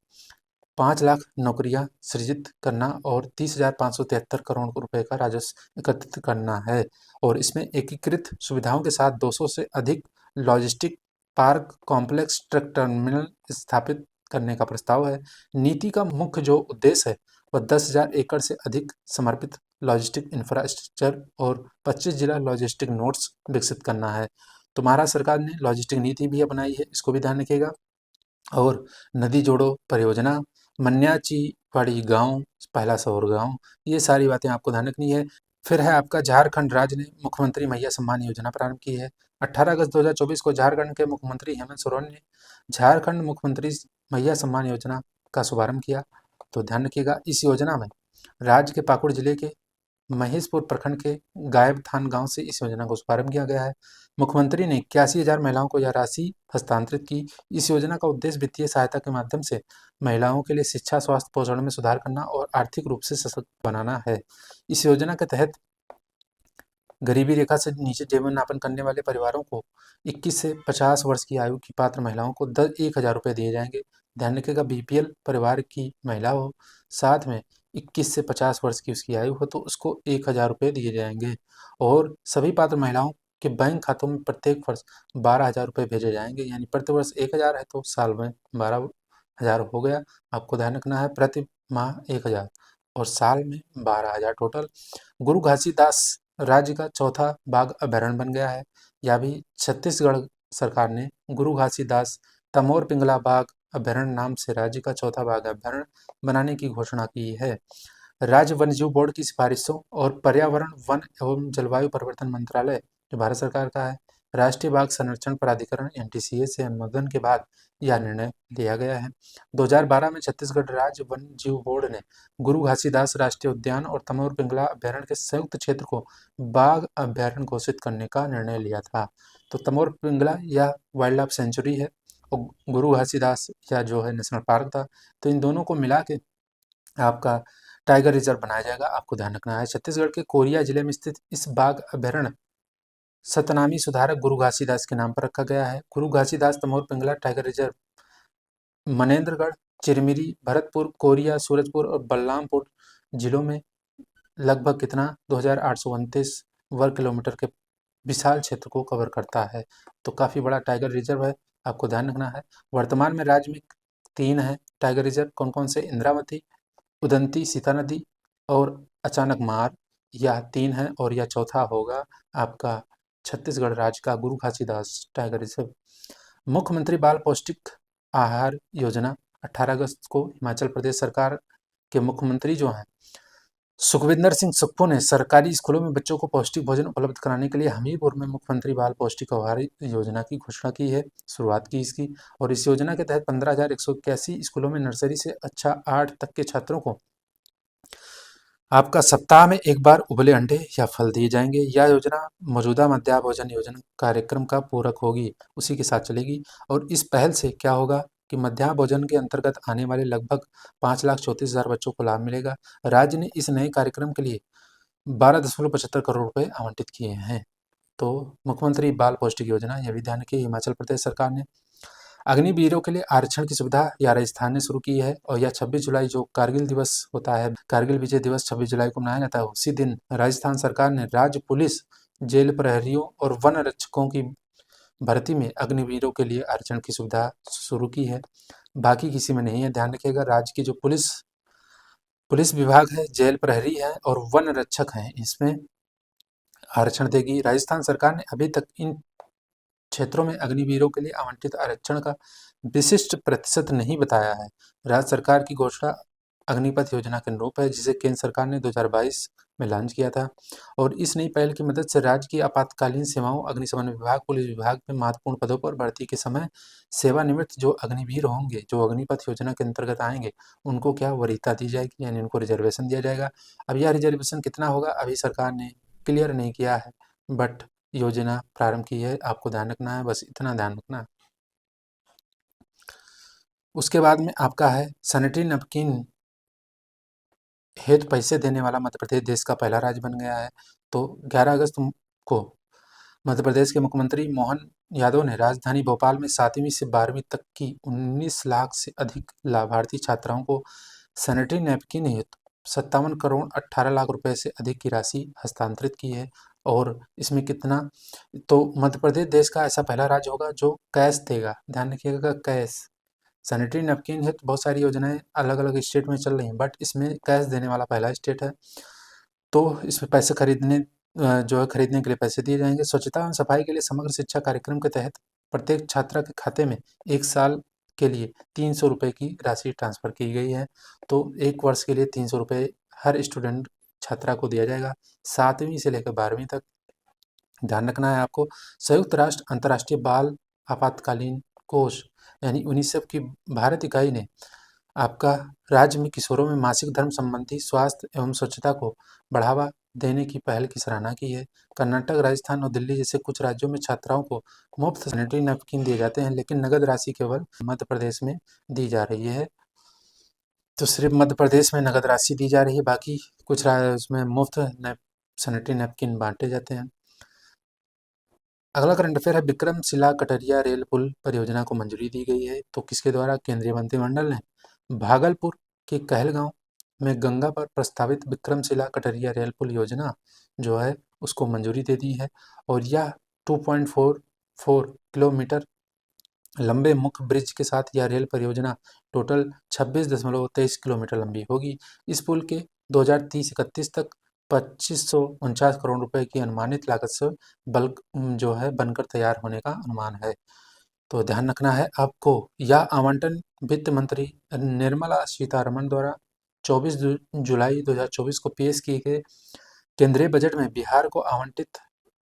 S1: 5 लाख नौकरियां सृजित करना और 30,573 करोड़ रुपए का राजस्व एकत्रित करना है, और इसमें एकीकृत सुविधाओं के साथ 200 से अधिक logistic park complex truck terminal स्थापित करने का प्रस्ताव है। नीति का मुख्य जो उद्देश्य है वह 10,000 एकड़ से अधिक समर्पित लॉजिस्टिक इंफ्रास्ट्रक्चर और 25 जिला लॉजिस्टिक नोड्स विकसित करना है। तो महाराष्ट्र सरकार ने लॉजिस्टिक नीति भी अपनाई है, इसको भी ध्यान रखिएगा। और नदी जोड़ो परियोजना, मन्याचीवाड़ी गांव पहला सौर गांव, ये सारी बातें आपको ध्यान रखनी है। फिर है आपका झारखंड राज्य ने मुख्यमंत्री मैया सम्मान योजना प्रारंभ की है। 18 अगस्त 2024 को झारखंड के मुख्यमंत्री हेमंत सोरेन ने झारखंड मुख्यमंत्री मैया सम्मान योजना का शुभारंभ किया। तो ध्यान रखिएगा, इस योजना में राज्य के पाकुड़ जिले के महेशपुर प्रखंड के गायबथान गांव से इस योजना का शुभारंभ किया गया है। मुख्यमंत्री ने 81,000 महिलाओं को यह राशि हस्तांतरित की। इस योजना का उद्देश्य वित्तीय सहायता के माध्यम से महिलाओं के लिए शिक्षा, स्वास्थ्य, पोषण में सुधार करना और आर्थिक रूप से सशक्त बनाना है। इस योजना के तहत गरीबी रेखा से नीचे जीवन यापन करने वाले परिवारों को 21 से 50 वर्ष की आयु की पात्र महिलाओं को 1,000 रुपये दिए जाएंगे। ध्यान रखिएगा, बीपीएल परिवार की महिला हो, साथ में 21 से 50 वर्ष की उसकी आयु हो, तो उसको 1,000 रुपये दिए जाएंगे। और सभी पात्र महिलाओं के बैंक खातों में प्रत्येक वर्ष 12,000 रुपये भेजे जाएंगे। यानी प्रति वर्ष 1,000 है तो साल में 12,000 हो गया। आपको ध्यान रखना है, प्रति माह 1,000 और साल में 12,000 टोटल। गुरु घासीदास राज्य का चौथा बाघ अभयारण्य बन गया है। यह भी छत्तीसगढ़ सरकार ने गुरु घासीदास तमोर पिंगला बाघ अभयारण्य नाम से राज्य का चौथा बाघ अभयारण्य बनाने की घोषणा की है। राज्य वन्यजीव बोर्ड की सिफारिशों और पर्यावरण, वन एवं जलवायु परिवर्तन मंत्रालय जो भारत सरकार का है, राष्ट्रीय बाघ संरक्षण प्राधिकरण एनटीसीए से अनुमोदन के बाद यह निर्णय लिया गया है। 2012 में छत्तीसगढ़ राज्य वन्य जीव बोर्ड ने गुरु घासीदास राष्ट्रीय उद्यान और तमोर पिंगला अभयारण्य के संयुक्त क्षेत्र को बाघ अभयारण्य घोषित करने का निर्णय लिया था। तो तमोर पिंगला यह वाइल्ड लाइफ सेंचुरी है और गुरु घासीदास या जो है नेशनल पार्क था। तो इन दोनों को मिला के आपका टाइगर रिजर्व बनाया जाएगा। आपको ध्यान रखना है, छत्तीसगढ़ के कोरिया जिले में स्थित इस बाघ अभयारण्य सतनामी सुधारक गुरु घासीदास के नाम पर रखा गया है। गुरु घासीदास तमोर पिंगला टाइगर रिजर्व मनेन्द्रगढ़, चिरमिरी, भरतपुर, कोरिया, सूरजपुर और बलरामपुर जिलों में लगभग कितना 2,829 वर्ग किलोमीटर के विशाल क्षेत्र को कवर करता है। तो काफ़ी बड़ा टाइगर रिजर्व है, आपको ध्यान रखना है। वर्तमान में राज्य में 3 है टाइगर रिजर्व। कौन कौन से? इंद्रावती, उदंती सीता नदी और अचानक मार, यह 3 है। और यह चौथा होगा आपका छत्तीसगढ़ राज्य का गुरु घासीदास टाइगर रिजर्व। मुख्यमंत्री बाल पौष्टिक आहार योजना 18 अगस्त को हिमाचल प्रदेश सरकार के मुख्यमंत्री जो हैं सुखविंदर सिंह सुक्खू ने सरकारी स्कूलों में बच्चों को पौष्टिक भोजन उपलब्ध कराने के लिए हमीरपुर में मुख्यमंत्री बाल पौष्टिक आहार योजना की घोषणा की है, शुरुआत की इसकी। और इस योजना के तहत 15,181 स्कूलों में नर्सरी से अच्छा 8 तक के छात्रों को आपका सप्ताह में एक बार उबले अंडे या फल दिए जाएंगे। यह योजना मौजूदा मध्याह्न भोजन योजना कार्यक्रम का पूरक होगी, उसी के साथ चलेगी। और इस पहल से क्या होगा कि मध्याह्न भोजन के अंतर्गत आने वाले लगभग 5,34,000 बच्चों को लाभ मिलेगा। राज्य ने इस नए कार्यक्रम के लिए 12.75 करोड़ रुपए आवंटित किए हैं। तो मुख्यमंत्री बाल पौष्टिक योजना, यह भी ध्यान रखिए, हिमाचल प्रदेश सरकार ने। अग्निवीरों के लिए आरक्षण की सुविधा या राजस्थान ने शुरू की है। और यह 26 जुलाई जो कारगिल दिवस होता है, कारगिल विजय दिवस 26 जुलाई को मनाया जाता है, उसी दिन राजस्थान सरकार ने राज्य पुलिस, जेल प्रहरियों और वन रक्षकों की भर्ती में अग्निवीरों के लिए आरक्षण की सुविधा शुरू की है। बाकी किसी में नहीं है, ध्यान रखिएगा। राज्य की जो पुलिस विभाग है, जेल प्रहरी है और वन रक्षक हैं, इसमें आरक्षण देगी। राजस्थान सरकार ने अभी तक इन क्षेत्रों में अग्निवीरों के लिए आवंटित आरक्षण का विशिष्ट प्रतिशत नहीं बताया है। राज्य सरकार की घोषणा अग्निपथ योजना के अनुरूप है, जिसे केंद्र सरकार ने 2022 में लॉन्च किया था। और इस नई पहल की मदद से राज्य की आपातकालीन सेवाओं, अग्निशमन विभाग, पुलिस विभाग में महत्वपूर्ण पदों पर भर्ती के समय सेवानिवृत्त जो अग्निवीर होंगे, जो अग्निपथ योजना के अंतर्गत आएंगे, उनको क्या वरीयता दी जाएगी, यानी उनको रिजर्वेशन दिया जाएगा। अब यह रिजर्वेशन कितना होगा अभी सरकार ने क्लियर नहीं किया है, बट योजना प्रारंभ की है, आपको ध्यान रखना है, बस इतना ध्यान रखना है। उसके बाद में आपका है सैनिटरी नैपकिन हेतु पैसे देने वाला मध्य प्रदेश देश का पहला राज्य बन गया है। तो 11 अगस्त को मध्य प्रदेश के मुख्यमंत्री मोहन यादव ने राजधानी भोपाल में 7वीं से 12वीं तक की 19 लाख से अधिक लाभार्थी छात्राओं को सैनिटरी नैपकिन हेतु 57 करोड़ 18 लाख रुपए से अधिक की राशि हस्तांतरित की है। और इसमें कितना, तो मध्य प्रदेश देश का ऐसा पहला राज्य होगा जो कैश देगा, ध्यान रखिएगा, कैश। सैनिटरी नैपकिन है तो बहुत सारी योजनाएं अलग अलग स्टेट में चल रही हैं, बट इसमें कैश देने वाला पहला स्टेट है। तो इसमें पैसे जो है खरीदने के लिए पैसे दिए जाएंगे। स्वच्छता एवं सफाई के लिए समग्र शिक्षा कार्यक्रम के तहत प्रत्येक छात्रा के खाते में 1 साल के लिए 300 रुपये की राशि ट्रांसफर की गई है। तो 1 वर्ष के लिए 300 रुपये हर स्टूडेंट छात्रा को दिया जाएगा, 7वीं से लेकर 12वीं तक। ध्यान रखना है आपको। संयुक्त राष्ट्र अंतर्राष्ट्रीय बाल आपातकालीन कोष यानी यूनिसेफ की भारत इकाई ने आपका राज्य में किशोरों में मासिक धर्म संबंधी स्वास्थ्य एवं स्वच्छता को बढ़ावा देने की पहल की सराहना की है। कर्नाटक, राजस्थान और दिल्ली जैसे कुछ राज्यों में छात्राओं को मुफ्त सैनिटरी नैपकिन दिए जाते हैं, लेकिन नगद राशि केवल मध्य प्रदेश में दी जा रही है। तो सिर्फ मध्य प्रदेश में नगद राशि दी जा रही है, बाकी कुछ उसमें मुफ्त सैनिटरी नैपकिन बांटे जाते हैं। अगला करंट अफेयर है, विक्रमशिला कटरिया रेल पुल परियोजना को मंजूरी दी गई है। तो किसके द्वारा? केंद्रीय मंत्रिमंडल ने भागलपुर के कहलगांव में गंगा पर प्रस्तावित विक्रमशिला कटरिया रेल पुल योजना जो है उसको मंजूरी दे दी है। और यह 2.44 किलोमीटर लंबे मुख्य ब्रिज के साथ यह रेल परियोजना टोटल 26.23 किलोमीटर लंबी होगी। इस पुल के 2030-31 तक 2549 करोड़ रुपए की अनुमानित लागत से बल्क जो है बनकर तैयार होने का अनुमान है। तो ध्यान रखना है आपको, यह आवंटन वित्त मंत्री निर्मला सीतारमण द्वारा 24 जुलाई 2024 को पेश किए गए केंद्रीय बजट में बिहार को आवंटित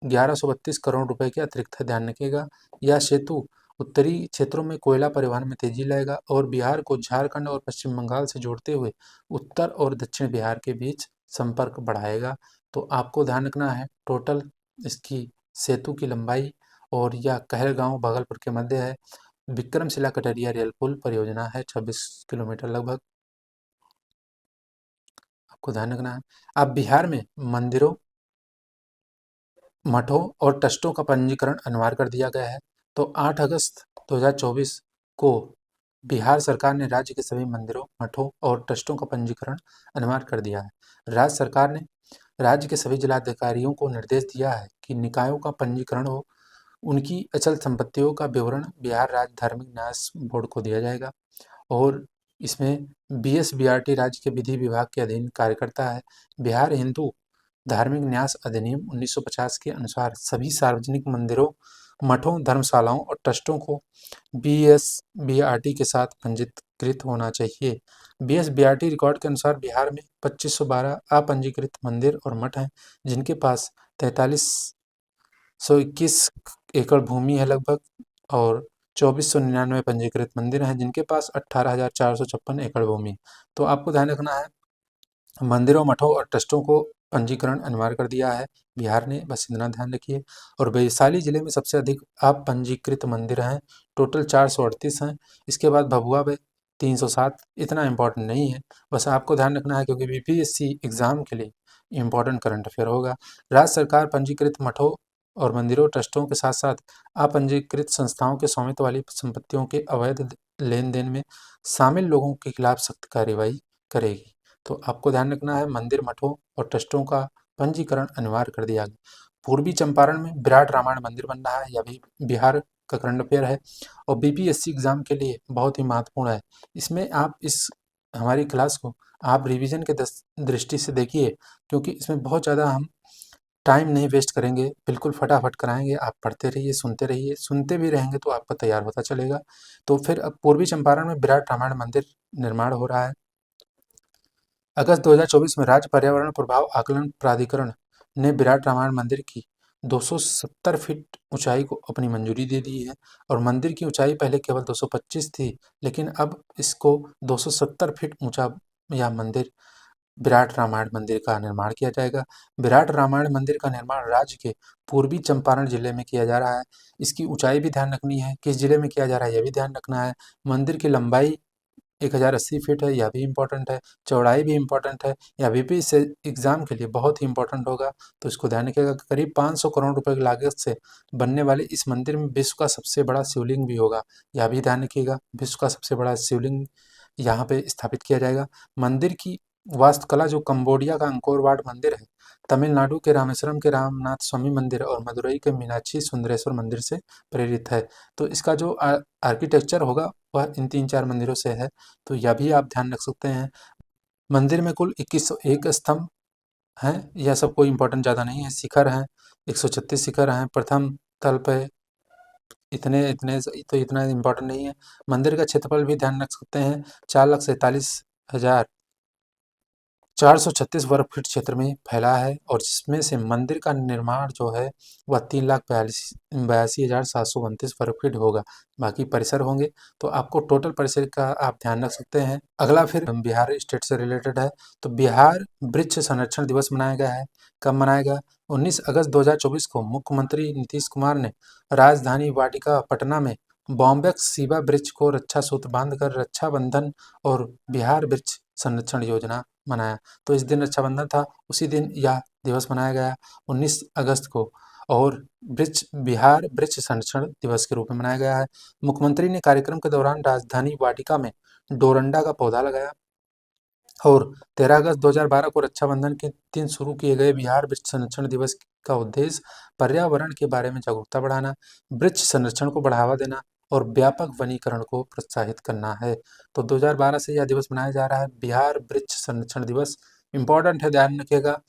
S1: 1132 करोड़ रुपए के अतिरिक्त है। ध्यान रखिएगा, यह सेतु उत्तरी क्षेत्रों में कोयला परिवहन में तेजी लाएगा और बिहार को झारखंड और पश्चिम बंगाल से जोड़ते हुए उत्तर और दक्षिण बिहार के बीच संपर्क बढ़ाएगा। तो आपको ध्यान रखना है, टोटल इसकी सेतु की लंबाई और यह कहलगांव भागलपुर के मध्य है। विक्रमशिला कटरिया रेल पुल परियोजना है 26 किलोमीटर लगभग। आपको ध्यान रखना है। अब बिहार में मंदिरों, मठों और ट्रस्टों का पंजीकरण अनिवार्य कर दिया गया है। तो 8 अगस्त 2024 को बिहार सरकार ने राज्य के सभी मंदिरों, मठों और ट्रस्टों का पंजीकरण अनिवार्य कर दिया है। राज्य सरकार ने राज्य के सभी जिलाधिकारियों को निर्देश दिया है कि निकायों का पंजीकरण हो, उनकी अचल संपत्तियों का विवरण बिहार राज्य धार्मिक न्यास बोर्ड को दिया जाएगा। और इसमें BSBRT राज्य के विधि विभाग के अधीन कार्य करता है। बिहार हिंदू धार्मिक न्यास अधिनियम 1950 के अनुसार सभी सार्वजनिक मंदिरों, मठों, धर्मशालाओं और ट्रस्टों को BSBRT के साथ पंजीकृत होना चाहिए। BSBRT रिकॉर्ड के अनुसार बिहार में 2512 अपंजीकृत मंदिर और मठ हैं, जिनके पास 4321 एकड़ भूमि है लगभग, और 2499 पंजीकृत मंदिर हैं जिनके पास 18,456 एकड़ भूमि है। तो आपको ध्यान रखना है, मंदिरों, मठों और ट्रस्टों को पंजीकरण अनिवार्य कर दिया है बिहार ने, बस इतना ध्यान रखिए। और वैशाली जिले में सबसे अधिक अपंजीकृत मंदिर हैं, टोटल 438 हैं। इसके बाद भभुआ में 307। इतना इम्पोर्टेंट नहीं है, बस आपको ध्यान रखना है क्योंकि BPSC एग्जाम के लिए इम्पोर्टेंट करंट अफेयर होगा। राज्य सरकार पंजीकृत मठों और मंदिरों, ट्रस्टों के साथ साथ अपंजीकृत संस्थाओं के स्वामित्व वाली संपत्तियों के अवैध लेन देन में शामिल लोगों के खिलाफ सख्त कार्रवाई करेगी। तो आपको ध्यान रखना है, मंदिर, मठों और ट्रस्टों का पंजीकरण अनिवार्य कर दिया गया। पूर्वी चंपारण में विराट रामायण मंदिर बन रहा है, यह भी बिहार का करंट अफेयर है और BPSC एग्जाम के लिए बहुत ही महत्वपूर्ण है। इसमें आप इस हमारी क्लास को आप रिवीजन के दृष्टि से देखिए, क्योंकि इसमें बहुत ज़्यादा हम टाइम नहीं वेस्ट करेंगे, बिल्कुल फटाफट कराएंगे। आप पढ़ते रहिए, सुनते भी रहेंगे तो आपका तैयार होता चलेगा। तो फिर अब पूर्वी चंपारण में विराट रामायण मंदिर निर्माण हो रहा है। अगस्त 2024 में राज्य पर्यावरण प्रभाव आकलन प्राधिकरण ने विराट रामायण मंदिर की 270 फीट ऊंचाई को अपनी मंजूरी दे दी है। और मंदिर की ऊंचाई पहले केवल 225 थी, लेकिन अब इसको 270 फीट ऊंचा यह मंदिर, विराट रामायण मंदिर का निर्माण किया जाएगा। विराट रामायण मंदिर का निर्माण राज्य के पूर्वी चंपारण जिले में किया जा रहा है। इसकी ऊंचाई भी ध्यान रखनी है, किस जिले में किया जा रहा है यह भी ध्यान रखना है। मंदिर की लंबाई 1080 फीट है, यह भी इम्पोर्टेंट है। चौड़ाई भी इम्पोर्टेंट है, यह भी इस एग्जाम के लिए बहुत ही इम्पोर्टेंट होगा, तो इसको ध्यान रखिएगा। करीब 500 करोड़ रुपए की लागत से बनने वाले इस मंदिर में विश्व का सबसे बड़ा शिवलिंग भी होगा, यह भी ध्यान रखिएगा। विश्व का सबसे बड़ा शिवलिंग यहाँ पे स्थापित किया जाएगा। मंदिर की वास्तुकला जो कंबोडिया का अंकोर वाट मंदिर है, तमिलनाडु के रामेश्वरम के रामनाथ स्वामी मंदिर और मदुरई के मीनाक्षी सुंदरेश्वर मंदिर से प्रेरित है। तो इसका जो आर्किटेक्चर होगा वह इन 3-4 मंदिरों से है, तो यह भी आप ध्यान रख सकते हैं। मंदिर में कुल 2101 स्तंभ हैं, यह सब कोई इंपॉर्टेंट ज़्यादा नहीं है। शिखर हैं, 136 शिखर हैं। प्रथम तल पे इतने इतने तो इतना इम्पोर्टेंट नहीं है। मंदिर का क्षेत्रफल भी ध्यान रख सकते हैं, 4,47,000 436 वर्ग फीट क्षेत्र में फैला है और जिसमें से मंदिर का निर्माण जो है वह 3,82,729 वर्ग फीट होगा। बाकी परिसर होंगे, तो आपको टोटल परिसर का आप ध्यान रख सकते हैं। अगला फिर बिहार स्टेट से रिलेटेड है, तो बिहार वृक्ष संरक्षण दिवस मनाया गया है। कब मनाया गया? 19 अगस्त 2024 को मुख्यमंत्री नीतीश कुमार ने राजधानी वाटिका पटना में बॉम्बेक्स सीबा वृक्ष को रक्षा सूत्र बांधकर रक्षाबंधन और बिहार वृक्ष संरक्षण योजना मनाया। तो इस दिन रक्षाबंधन था, उसी दिन यह दिवस मनाया गया 19 अगस्त को, और बिहार वृक्ष संरक्षण दिवस के रूप में मनाया गया है। मुख्यमंत्री ने कार्यक्रम के दौरान राजधानी वाटिका में डोरंडा का पौधा लगाया और 13 अगस्त 2012 को रक्षाबंधन के दिन शुरू किए गए बिहार वृक्ष संरक्षण दिवस का उद्देश्य पर्यावरण के बारे में जागरूकता बढ़ाना, वृक्ष संरक्षण को बढ़ावा देना और व्यापक वनीकरण को प्रोत्साहित करना है। तो 2012 से यह दिवस मनाया जा रहा है, बिहार वृक्ष संरक्षण दिवस। इम्पोर्टेंट है, ध्यान रखिएगा,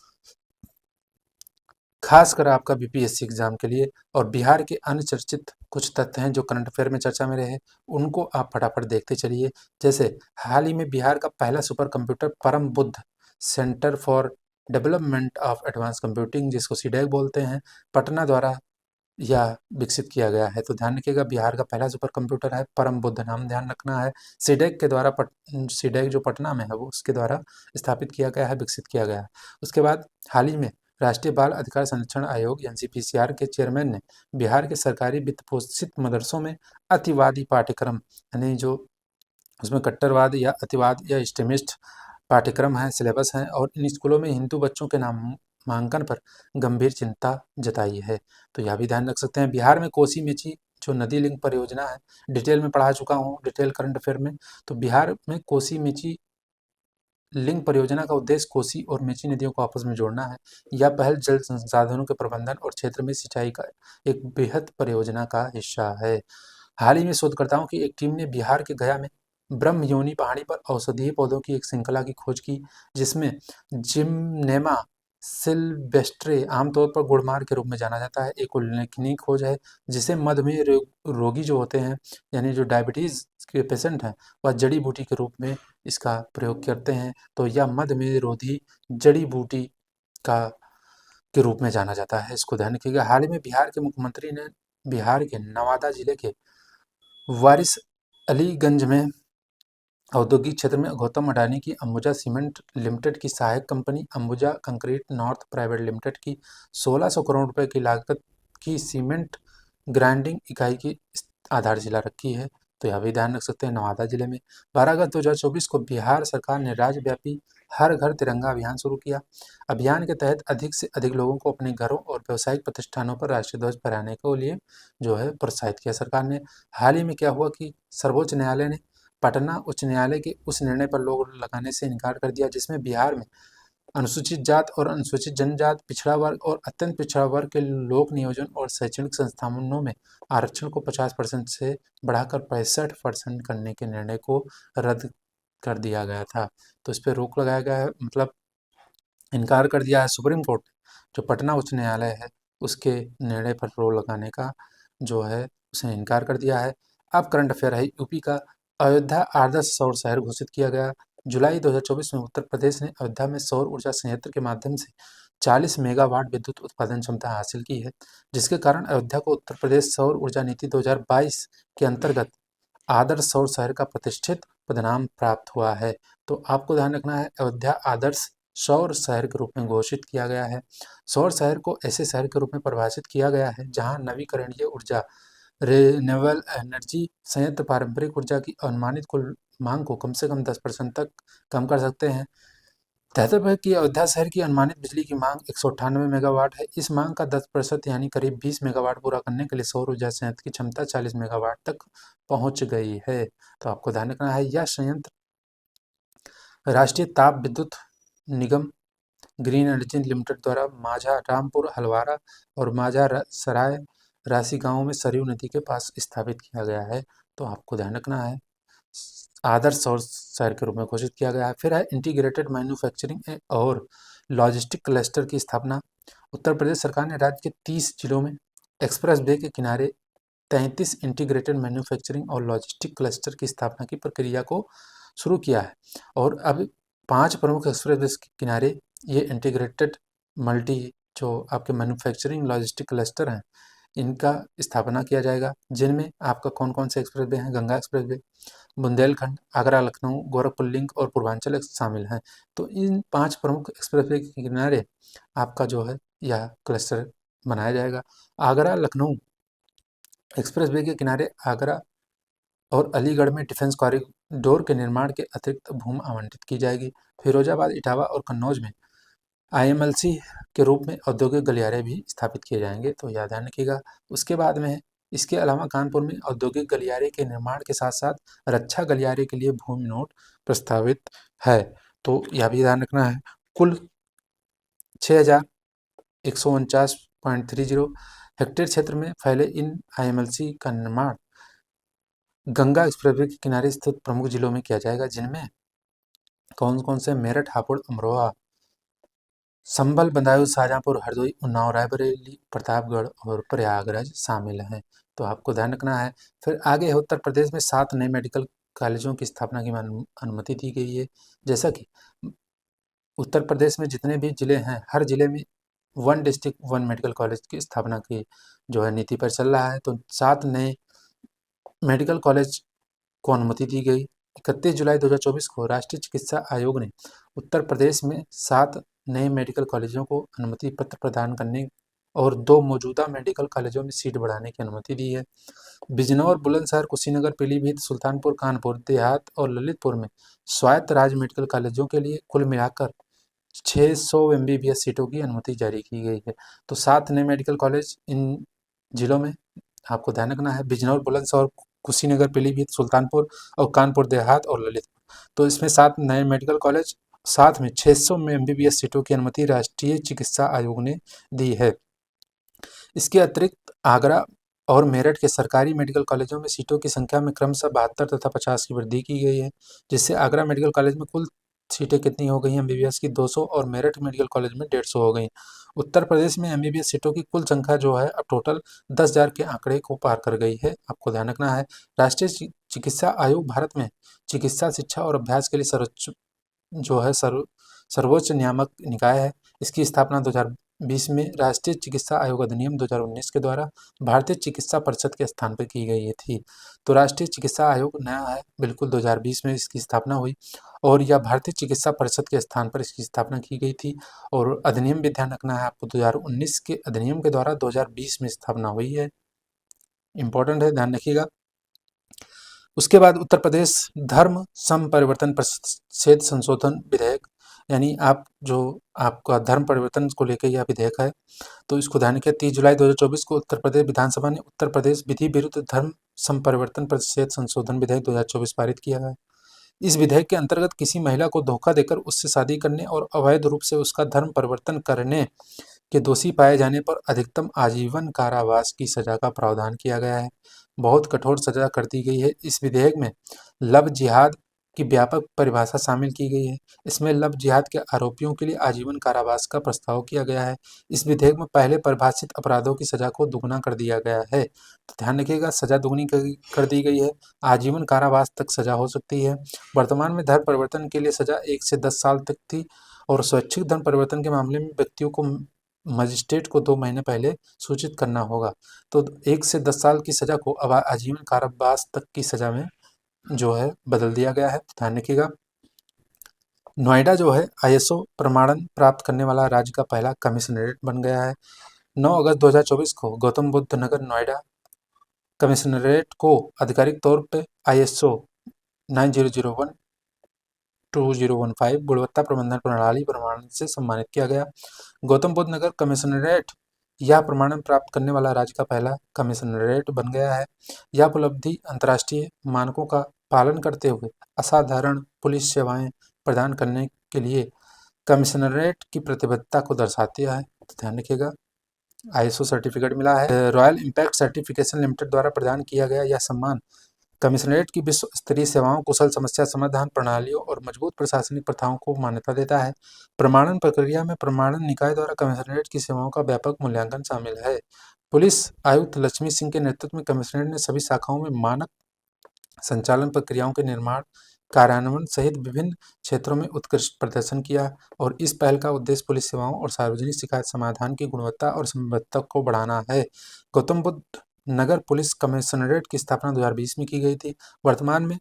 S1: खासकर आपका बीपीएससी एग्जाम के लिए। और बिहार के अन्य चर्चित कुछ तथ्य हैं जो करंट अफेयर में चर्चा में रहे, उनको आप फटाफट देखते चलिए। जैसे हाल ही में बिहार का पहला सुपर कंप्यूटर परम Buddha centre for development of advance computing, जिसको सीडैक बोलते हैं, पटना द्वारा यह विकसित किया गया है। तो ध्यान रखिएगा, बिहार का पहला सुपर कंप्यूटर है परम बुद्ध, नाम ध्यान रखना है। सीडैक के द्वारा सीडैक जो पटना में है वो उसके द्वारा स्थापित किया गया है, विकसित किया गया है। उसके बाद हाल ही में राष्ट्रीय बाल अधिकार संरक्षण आयोग एनसीपीसीआर के चेयरमैन ने बिहार के सरकारी वित्त पोषित मदरसों में अतिवादी पाठ्यक्रम, यानी जो उसमें कट्टरवाद या अतिवाद या एक्सट्रीमिस्ट पाठ्यक्रम है, सिलेबस हैं, और इन स्कूलों में हिंदू बच्चों के नामांकन पर गंभीर चिंता जताई है। तो यह भी ध्यान रख सकते हैं। बिहार में कोसी मेची जो नदी लिंक परियोजना है, डिटेल में पढ़ा चुका हूँ, डिटेल करंट अफेयर में। तो बिहार में कोसी मेची लिंक परियोजना का उद्देश्य कोसी और मेची नदियों को आपस में जोड़ना है। यह पहल जल संसाधनों के प्रबंधन और क्षेत्र में सिंचाई का एक बृहद परियोजना का हिस्सा है। हाल ही में शोधकर्ताओं की एक टीम ने बिहार के गया में ब्रह्मयोनी पहाड़ी पर औषधीय पौधों की एक श्रृंखला की खोज की, जिसमें जिम्नेमा सिल्वेस्ट्रे आमतौर पर गुड़मार के रूप में जाना जाता है, एक उल्लेखनीय खोज है, जिसे मधुमेह रोगी जो होते हैं, यानी जो डायबिटीज़ के पेशेंट हैं, वह जड़ी बूटी के रूप में इसका प्रयोग करते हैं। तो यह मधुमेह रोधी जड़ी बूटी का के रूप में जाना जाता है, इसको ध्यान रखिएगा। हाल ही में बिहार के मुख्यमंत्री ने बिहार के नवादा जिले के वारिस अलीगंज में औद्योगिक क्षेत्र में गौतम अडानी की अंबुजा सीमेंट लिमिटेड की सहायक company Ambuja concrete north private limited की 1600 करोड़ रुपए की लागत की सीमेंट ग्राइंडिंग इकाई की आधारशिला रखी है। तो यह भी ध्यान रख सकते हैं। नवादा जिले में 12 अगस्त 2024 को बिहार सरकार ने राज्यव्यापी हर घर तिरंगा अभियान शुरू किया। अभियान के तहत अधिक से अधिक लोगों को अपने घरों और व्यावसायिक प्रतिष्ठानों पर राष्ट्रीय ध्वज फहराने के लिए जो है प्रोत्साहित किया सरकार ने। हाल ही में क्या हुआ कि सर्वोच्च न्यायालय ने पटना उच्च न्यायालय के उस निर्णय पर रोक लगाने से इनकार कर दिया, जिसमें बिहार में अनुसूचित जात और अनुसूचित जनजात, पिछड़ा वर्ग और अत्यंत पिछड़ा वर्ग के लोक नियोजन और शैक्षणिक संस्थानों में आरक्षण को 50% से बढ़ाकर 65% करने के निर्णय को रद्द कर दिया गया था। तो इस पर रोक लगाया गया है, मतलब इनकार कर दिया है सुप्रीम कोर्ट ने। जो पटना उच्च न्यायालय है उसके निर्णय पर रोक लगाने का जो है उसने इनकार कर दिया है। अब करंट अफेयर है यूपी का। अयोध्या आदर्श सौर शहर घोषित किया गया। जुलाई 2024 में उत्तर प्रदेश ने अयोध्या में सौर ऊर्जा संयंत्र के माध्यम से 40 मेगावाट विद्युत उत्पादन क्षमता हासिल की है, जिसके कारण अयोध्या को उत्तर प्रदेश सौर ऊर्जा नीति 2022 के अंतर्गत आदर्श सौर शहर का प्रतिष्ठित पदनाम प्राप्त हुआ है। तो आपको ध्यान रखना है, अयोध्या आदर्श सौर शहर के रूप में घोषित किया गया है। सौर शहर को ऐसे शहर के रूप में परिभाषित किया गया है जहां नवीकरणीय ऊर्जा रिन्यूएबल एनर्जी संयंत्र पारंपरिक ऊर्जा की अनुमानित कुल मांग को कम से कम 10% तक कम कर सकते हैं। कहते हैं कि अयोध्या शहर की अनुमानित बिजली की मांग 198 मेगावाट है। इस मांग का 10% यानी करीब 20 मेगावाट पूरा करने के लिए सौर ऊर्जा संयंत्र की क्षमता 40 मेगावाट तक पहुंच गई है। तो आपको ध्यान रखना है, यह संयंत्र राष्ट्रीय ताप विद्युत निगम ग्रीन एनर्जी लिमिटेड द्वारा माझा रामपुर हलवारा और माझा सराय राशि गांव में सरयू नदी के पास स्थापित किया गया है। तो आपको ध्यान रखना है, आदर्श सौर शहर के रूप में घोषित किया गया है। फिर है इंटीग्रेटेड मैन्युफैक्चरिंग और लॉजिस्टिक क्लस्टर की स्थापना। उत्तर प्रदेश सरकार ने राज्य के 30 जिलों में एक्सप्रेस वे के किनारे 33 इंटीग्रेटेड मैन्युफैक्चरिंग और लॉजिस्टिक क्लस्टर की स्थापना की प्रक्रिया को शुरू किया है। और अब 5 प्रमुख एक्सप्रेसवे के किनारे ये इंटीग्रेटेड मल्टी जो आपके मैन्युफैक्चरिंग लॉजिस्टिक क्लस्टर हैं, इनका स्थापना किया जाएगा, जिनमें आपका कौन-कौन से एक्सप्रेसवे हैं? गंगा एक्सप्रेसवे, बुंदेलखंड, आगरा लखनऊ, गोरखपुर लिंक और पूर्वांचल शामिल हैं। तो इन 5 प्रमुख एक्सप्रेसवे के किनारे आपका जो है यह क्लस्टर बनाया जाएगा। आगरा लखनऊ एक्सप्रेसवे के किनारे आगरा और अलीगढ़ में डिफेंस कॉरिडोर के निर्माण के अतिरिक्त भूमि आवंटित की जाएगी। फिरोजाबाद, इटावा और कन्नौज में आईएमएलसी के रूप में औद्योगिक गलियारे भी स्थापित किए जाएंगे, तो यह ध्यान रखिएगा। उसके बाद में इसके अलावा कानपुर में औद्योगिक गलियारे के निर्माण के साथ साथ रक्षा गलियारे के लिए भूमि नोट प्रस्तावित है, तो यह भी ध्यान रखना है। कुल 6149.30 हेक्टेयर क्षेत्र में फैले इन आईएमएलसी का निर्माण गंगा एक्सप्रेसवे के किनारे स्थित प्रमुख जिलों में किया जाएगा, जिनमें कौन कौन से? मेरठ, हापुड़, अमरोहा, संभल, बदायूं, शाहजहांपुर, हरदोई, उन्नाव, रायबरेली, प्रतापगढ़ और प्रयागराज शामिल हैं, तो आपको ध्यान रखना है। फिर आगे है उत्तर प्रदेश में 7 नए मेडिकल कॉलेजों की स्थापना की अनुमति दी गई है। जैसा कि उत्तर प्रदेश में जितने भी जिले हैं, हर जिले में 1 डिस्ट्रिक्ट 1 मेडिकल कॉलेज की स्थापना की जो है नीति पर चल रहा है, तो 7 नए मेडिकल कॉलेज को अनुमति दी गई। 31 जुलाई 2024 को राष्ट्रीय चिकित्सा आयोग ने उत्तर प्रदेश में 7 नए मेडिकल कॉलेजों को अनुमति पत्र प्रदान करने और 2 मौजूदा मेडिकल कॉलेजों में सीट बढ़ाने की अनुमति दी है। बिजनौर, बुलंदशहर, कुशीनगर, पीलीभीत, सुल्तानपुर, कानपुर देहात और ललितपुर में स्वायत्त राज्य मेडिकल कॉलेजों के लिए कुल मिलाकर 600 एमबीबीएस सीटों की अनुमति जारी की गई है। तो 7 नए मेडिकल कॉलेज इन जिलों में आपको ध्यान रखना है: बिजनौर, बुलंदशहर, कुशीनगर, पीलीभीत, सुल्तानपुर और कानपुर देहात और ललितपुर। तो इसमें 7 नए मेडिकल कॉलेज, साथ में 600 में एमबीबीएस सीटों की अनुमति राष्ट्रीय चिकित्सा आयोग ने दी है। इसके अतिरिक्त आगरा और मेरठ के सरकारी मेडिकल कॉलेजों में सीटों की संख्या में क्रमशः 72 तथा 50 की वृद्धि की गई है, जिससे आगरा मेडिकल कॉलेज में कुल सीटें कितनी हो गई हैं एमबीबीएस की? 200 और मेरठ मेडिकल कॉलेज में 150 हो गई। उत्तर प्रदेश में एमबीबीएस सीटों की कुल संख्या जो है अब टोटल 10,000 के आंकड़े को पार कर गई है, आपको ध्यान रखना है। राष्ट्रीय चिकित्सा आयोग भारत में चिकित्सा शिक्षा और अभ्यास के लिए सर्वोच्च नियामक निकाय है। इसकी स्थापना 2020 में राष्ट्रीय चिकित्सा आयोग अधिनियम 2019 के द्वारा भारतीय चिकित्सा परिषद के स्थान पर की गई थी। तो राष्ट्रीय चिकित्सा आयोग नया है, बिल्कुल 2020 में इसकी स्थापना हुई और यह भारतीय चिकित्सा परिषद के स्थान पर इसकी स्थापना की गई थी। और अधिनियम भी ध्यान रखना है आपको, 2019 के अधिनियम के द्वारा 2020 में स्थापना हुई है, इंपॉर्टेंट है, ध्यान रखिएगा। उसके बाद उत्तर प्रदेश धर्म सम परिवर्तन प्रतिषेध संशोधन विधेयक, यानी आपका धर्म परिवर्तन को लेकर यह विधेयक है, तो इसको ध्यान रखिए। 30 जुलाई 2024 को उत्तर प्रदेश विधानसभा ने उत्तर प्रदेश विधि विरुद्ध धर्म सम परिवर्तन प्रतिषेध संशोधन विधेयक 2024 पारित किया है। इस विधेयक के अंतर्गत किसी महिला को धोखा देकर उससे शादी करने और अवैध रूप से उसका धर्म परिवर्तन करने के दोषी पाए जाने पर अधिकतम आजीवन कारावास की सजा का प्रावधान किया गया है। बहुत कठोर सजा कर दी गई है। इस विधेयक में लव जिहाद की व्यापक परिभाषा शामिल की गई है। इसमें लव जिहाद के आरोपियों के लिए आजीवन कारावास का प्रस्ताव किया गया है। इस विधेयक में पहले परिभाषित अपराधों की सजा को दुगना कर दिया गया है, तो ध्यान रखिएगा, सजा दुगनी कर दी गई है, आजीवन कारावास तक सजा हो सकती है। वर्तमान में धर्म परिवर्तन के लिए सजा 1 से 10 साल तक थी और स्वैच्छिक धर्म परिवर्तन के मामले में व्यक्तियों को मजिस्ट्रेट को 2 महीने पहले सूचित करना होगा। तो 1 से 10 साल की सजा को अब आजीवन कारावास तक की सजा में जो है बदल दिया गया है, ध्यान रखिएगा। नोएडा जो है आईएसओ प्रमाणन प्राप्त करने वाला राज्य का पहला कमिश्नरेट बन गया है। 9 अगस्त 2024 को गौतम बुद्ध नगर नोएडा कमिश्नरेट को आधिकारिक तौर पर आईएसओ 9001 2015 गुणवत्ता प्रबंधन प्रणाली प्रमाणन से सम्मानित किया गया। गौतम बुद्ध नगर कमिश्नरेट यह प्रमाणन प्राप्त करने वाला राज्य का पहला कमिश्नरेट बन गया है। यह उपलब्धि अंतर्राष्ट्रीय मानकों का पालन करते हुए असाधारण पुलिस सेवाएं प्रदान करने के लिए कमिश्नरेट की प्रतिबद्धता को दर्शाती है, तो ध्यान रखिएगा। आईएसओ सर्टिफिकेट मिला है। रॉयल इम्पैक्ट सर्टिफिकेशन लिमिटेड द्वारा प्रदान किया गया यह सम्मान कमिश्नरेट की विश्व स्तरीय सेवाओं, कुशल समस्या समाधान प्रणालियों और मजबूत प्रशासनिक प्रथाओं को मान्यता देता है। प्रमाणन प्रक्रिया में प्रमाणन निकाय द्वारा कमिश्नरेट की सेवाओं का व्यापक मूल्यांकन शामिल है। पुलिस आयुक्त लक्ष्मी सिंह के नेतृत्व में कमिश्नरेट ने सभी शाखाओं में मानक संचालन प्रक्रियाओं के निर्माण कार्यान्वयन सहित विभिन्न क्षेत्रों में उत्कृष्ट प्रदर्शन किया और इस पहल का उद्देश्य पुलिस सेवाओं और सार्वजनिक शिकायत समाधान की गुणवत्ता और समबद्धता को बढ़ाना है। गौतम बुद्ध नगर पुलिस कमिश्नरेट की स्थापना 2020 में की गई थी। वर्तमान में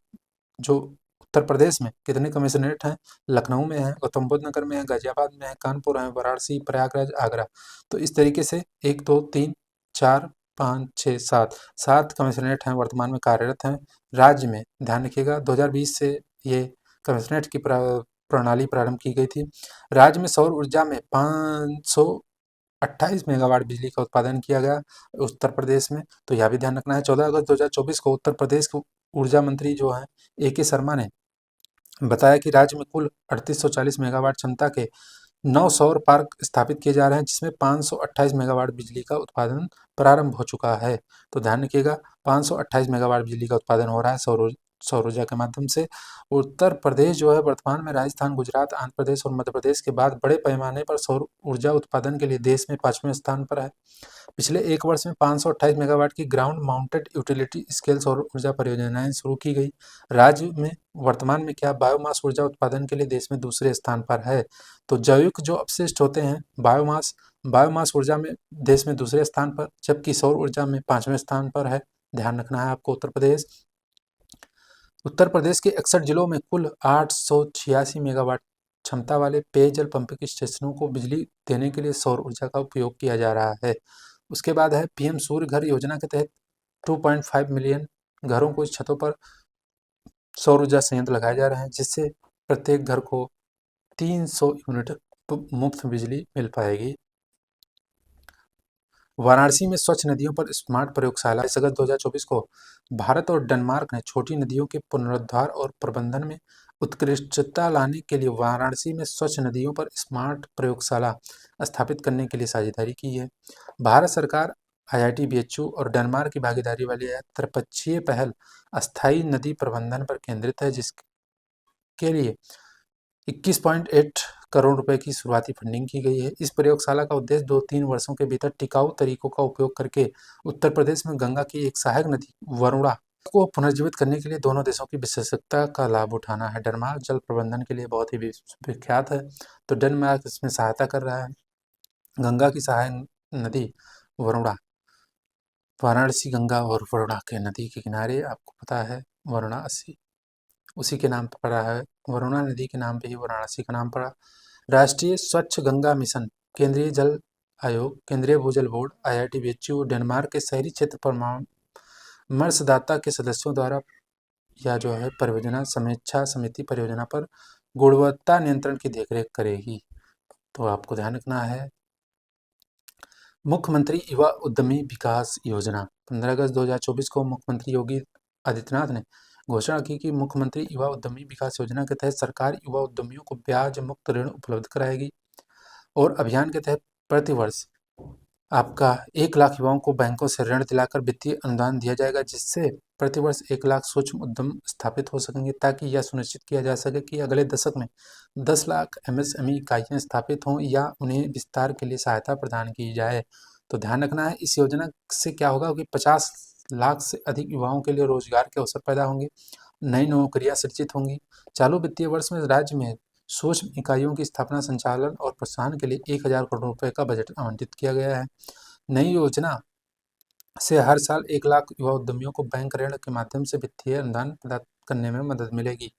S1: जो उत्तर प्रदेश में कितने कमिश्नरेट हैं? लखनऊ में है, गौतम बुद्ध नगर में है, गाजियाबाद में है, कानपुर है, वाराणसी, प्रयागराज, आगरा। तो इस तरीके से 1 2 3 4 5 6 7 7 कमिश्नरेट हैं, वर्तमान में कार्यरत हैं राज्य में। ध्यान रखिएगा 2020 से ये कमिश्नरेट की प्रणाली प्रारंभ की गई थी। राज्य में सौर ऊर्जा में 528 मेगावाट बिजली का उत्पादन किया गया उत्तर प्रदेश में, तो यह भी ध्यान रखना है। 14 अगस्त 2024 को उत्तर प्रदेश के ऊर्जा मंत्री जो हैं ए.के. शर्मा ने बताया कि राज्य में कुल 3840 मेगावाट क्षमता के 9 सौर पार्क स्थापित किए जा रहे हैं, जिसमें 528 मेगावाट बिजली का उत्पादन प्रारंभ हो चुका है। तो ध्यान रखिएगा 528 मेगावाट बिजली का उत्पादन हो रहा है सौर ऊर्जा के माध्यम से। उत्तर प्रदेश जो है वर्तमान में राजस्थान, गुजरात, आंध्र प्रदेश और मध्य प्रदेश के बाद बड़े पैमाने पर सौर ऊर्जा उत्पादन के लिए देश में 5वें स्थान पर है। पिछले 1 वर्ष में 528 मेगावाट की ग्राउंड माउंटेड यूटिलिटी स्केल सौर ऊर्जा परियोजनाएं शुरू की गई। राज्य में वर्तमान में क्या बायोमास ऊर्जा उत्पादन के लिए देश में दूसरे स्थान पर है। तो जैविक जो अपशिष्ट होते हैं बायोमास, बायोमास ऊर्जा में देश में दूसरे स्थान पर, जबकि सौर ऊर्जा में 5वें स्थान पर है। ध्यान रखना है आपको। उत्तर प्रदेश के 61 जिलों में कुल 886 मेगावाट क्षमता वाले पेयजल पंपिंग स्टेशनों को बिजली देने के लिए सौर ऊर्जा का उपयोग किया जा रहा है। उसके बाद है पीएम सूर्य घर योजना के तहत 2.5 मिलियन घरों को छतों पर सौर ऊर्जा संयंत्र लगाए जा रहे हैं, जिससे प्रत्येक घर को 300 यूनिट मुफ्त बिजली मिल पाएगी। वाराणसी में स्वच्छ नदियों पर स्मार्ट प्रयोगशाला। 22 अगस्त 2024 को भारत और डेनमार्क ने छोटी नदियों के पुनरुद्धार और प्रबंधन में उत्कृष्टता लाने के लिए वाराणसी में स्वच्छ नदियों पर स्मार्ट प्रयोगशाला स्थापित करने के लिए साझेदारी की है। भारत सरकार, आईआईटी बीएचयू और डेनमार्क की भागीदारी वाली यह त्रिपक्षीय पहल अस्थायी नदी प्रबंधन पर केंद्रित है, जिसके लिए 21.8 करोड़ रुपए की शुरुआती फंडिंग की गई है। इस प्रयोगशाला का उद्देश्य 2-3 वर्षों के भीतर टिकाऊ तरीकों का उपयोग करके उत्तर प्रदेश में गंगा की एक सहायक नदी वरुणा को पुनर्जीवित करने के लिए दोनों देशों की विशेषज्ञता का लाभ उठाना है। डेनमार्क जल प्रबंधन के लिए बहुत ही विख्यात है, तो डेनमार्क इसमें सहायता कर रहा है। गंगा की सहायक नदी वरुणा, वाराणसी गंगा और वरुणा के नदी के किनारे आपको पता है वाराणसी उसी के नाम पर पड़ा है। वरुणा नदी के नाम पे ही वाराणसी का नाम पड़ा। राष्ट्रीय स्वच्छ गंगा मिशन, केंद्रीय जल आयोग, केंद्रीय भूजल बोर्ड, आईआईटी बीएचयू, डेनमार्क के शहरी क्षेत्र परामर्शदाता के सदस्यों द्वारा यह जो है परियोजना समीक्षा समिति परियोजना पर गुणवत्ता नियंत्रण की देखरेख करेगी। तो आपको ध्यान रखना है। मुख्यमंत्री युवा उद्यमी विकास योजना। 15 अगस्त 2024 को मुख्यमंत्री योगी आदित्यनाथ ने घोषणा की कि मुख्यमंत्री युवा उद्यमी विकास योजना के तहत सरकार युवा उद्यमियों को ब्याज मुक्त ऋण उपलब्ध कराएगी और अभियान के तहत प्रतिवर्ष आपका 1 लाख युवाओं को बैंकों से ऋण दिलाकर वित्तीय अनुदान दिया जाएगा, जिससे प्रतिवर्ष 1 लाख सूक्ष्म उद्यम स्थापित हो सकेंगे, ताकि यह सुनिश्चित किया जा सके कि अगले दशक में 10 लाख एमएसएमई इकाइयाँ स्थापित हों या उन्हें विस्तार के लिए सहायता प्रदान की जाए। तो ध्यान रखना है, इस योजना से क्या होगा कि 50 लाख से अधिक युवाओं के लिए रोजगार के अवसर पैदा होंगे, नई नौकरियां सृजित होंगी। चालू वित्तीय वर्ष में राज्य में सूक्ष्म इकाइयों की स्थापना, संचालन और प्रोत्साहन के लिए 1000 करोड़ रुपए का बजट आवंटित किया गया है। नई योजना से हर साल 1 लाख युवा उद्यमियों को बैंक ऋण के माध्यम से वित्तीय अनुदान प्रदान करने में मदद मिलेगी।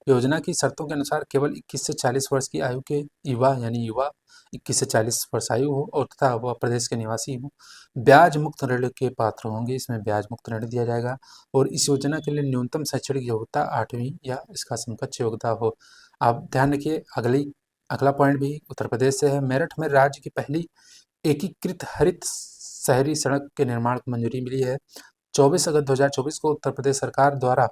S1: योजना की शर्तों के अनुसार केवल 21 से 40 वर्ष की आयु के युवा, यानी युवा 21 से 40 वर्ष आयु हो और तथा वह प्रदेश के निवासी हो, ब्याज मुक्त ऋण के पात्र होंगे। इसमें ब्याज मुक्त ऋण दिया जाएगा और इस योजना के लिए न्यूनतम शैक्षणिक योग्यता 8वीं या इसका समकक्ष योग्यता हो। आप ध्यान रखिए, अगला पॉइंट भी उत्तर प्रदेश से है। मेरठ में राज्य की पहली एकीकृत हरित शहरी सड़क के निर्माण को मंजूरी मिली है। 24 अगस्त 2024 को उत्तर प्रदेश सरकार द्वारा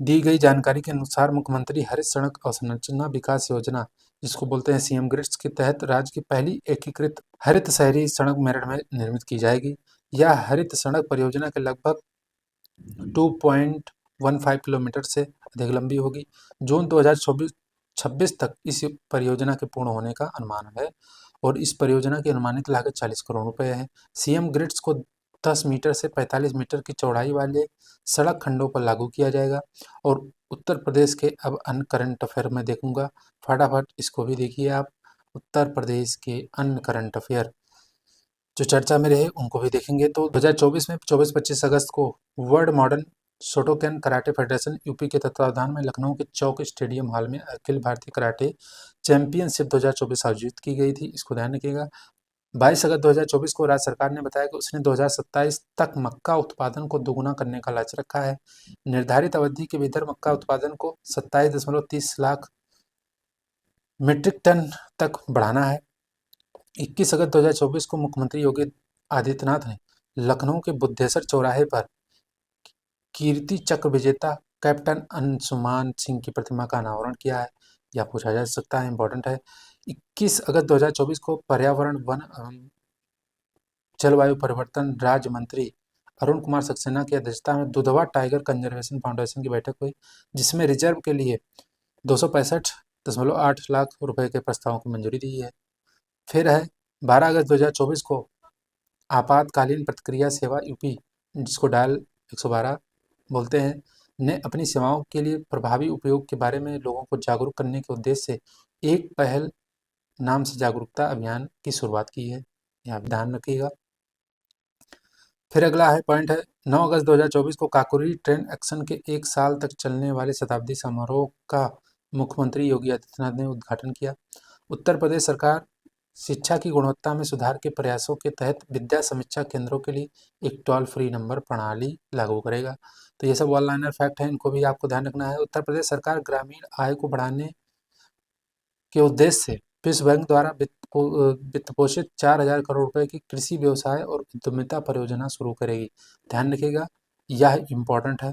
S1: दी गई जानकारी के अनुसार मुख्यमंत्री हरित सड़क अवसंरचना विकास योजना, जिसको बोलते हैं सीएम ग्रिड्स, के तहत राज्य की पहली एकीकृत हरित शहरी सड़क मेरठ में निर्मित की जाएगी। यह हरित सड़क परियोजना के लगभग 2.15 किलोमीटर से अधिक लंबी होगी। जून 2026 तक इस परियोजना के पूर्ण होने का अनुमान है और इस परियोजना की अनुमानित लागत 40 करोड़ रुपए है। सीएम ग्रिड्स को 10 मीटर से 45 मीटर की चौड़ाई वाले सड़क खंडों पर लागू किया जाएगा। और उत्तर प्रदेश के अब अन्य करंट अफेयर में देखूंगा, फटाफट इसको भी देखिए आप। उत्तर प्रदेश के अन्य करंट अफेयर जो चर्चा में रहे उनको भी देखेंगे। तो 2024 में 24-25 अगस्त को world modern Shotokan karate federation UP के तत्वावधान में लखनऊ के चौक स्टेडियम हॉल में अखिल भारतीय कराटे चैंपियनशिप 2024 आयोजित की गई थी, इसको ध्यान रखिएगा। 22 अगस्त 2024 को राज्य सरकार ने बताया कि उसने 2027 तक मक्का उत्पादन को दोगुना करने का लक्ष्य रखा है। निर्धारित अवधि के भीतर मक्का उत्पादन को 27.30 लाख मीट्रिक टन तक बढ़ाना है। 21 अगस्त 2024 को मुख्यमंत्री योगी आदित्यनाथ ने लखनऊ के बुद्धेश्वर चौराहे पर कीर्ति चक्र विजेता कैप्टन अंशुमान सिंह की प्रतिमा का अनावरण किया है। यह पूछा जा सकता है, इंपॉर्टेंट है। 21 अगस्त 2024 को पर्यावरण वन एवं जलवायु परिवर्तन राज्य मंत्री अरुण कुमार सक्सेना की अध्यक्षता में दुधवा टाइगर कंजर्वेशन फाउंडेशन की बैठक हुई, जिसमें रिजर्व के लिए 265.8 लाख रुपए के प्रस्तावों को मंजूरी दी है। फिर है 12 अगस्त 2024 को आपातकालीन प्रतिक्रिया सेवा यूपी, जिसको डायल 112 बोलते हैं, ने अपनी सेवाओं के लिए प्रभावी उपयोग के बारे में लोगों को जागरूक करने के उद्देश्य से एक पहल नाम से जागरूकता अभियान की शुरुआत की है। यह आप ध्यान रखिएगा। फिर अगला है पॉइंट है 9 अगस्त 2024 को काकोरी ट्रेन एक्शन के 1 साल तक चलने वाले शताब्दी समारोह का मुख्यमंत्री योगी आदित्यनाथ ने उद्घाटन किया। उत्तर प्रदेश सरकार शिक्षा की गुणवत्ता में सुधार के प्रयासों के तहत विद्या समीक्षा केंद्रों के लिए एक टोल फ्री नंबर प्रणाली लागू करेगा। तो ये सब वन लाइनर फैक्ट है, इनको भी आपको ध्यान रखना है। उत्तर प्रदेश सरकार ग्रामीण आय को बढ़ाने के उद्देश्य से विश्व बैंक द्वारा वित्त पोषित 4,000 करोड़ रुपए की कृषि व्यवसाय और उद्यमिता परियोजना शुरू करेगी। ध्यान रखिएगा, यह इम्पोर्टेंट है,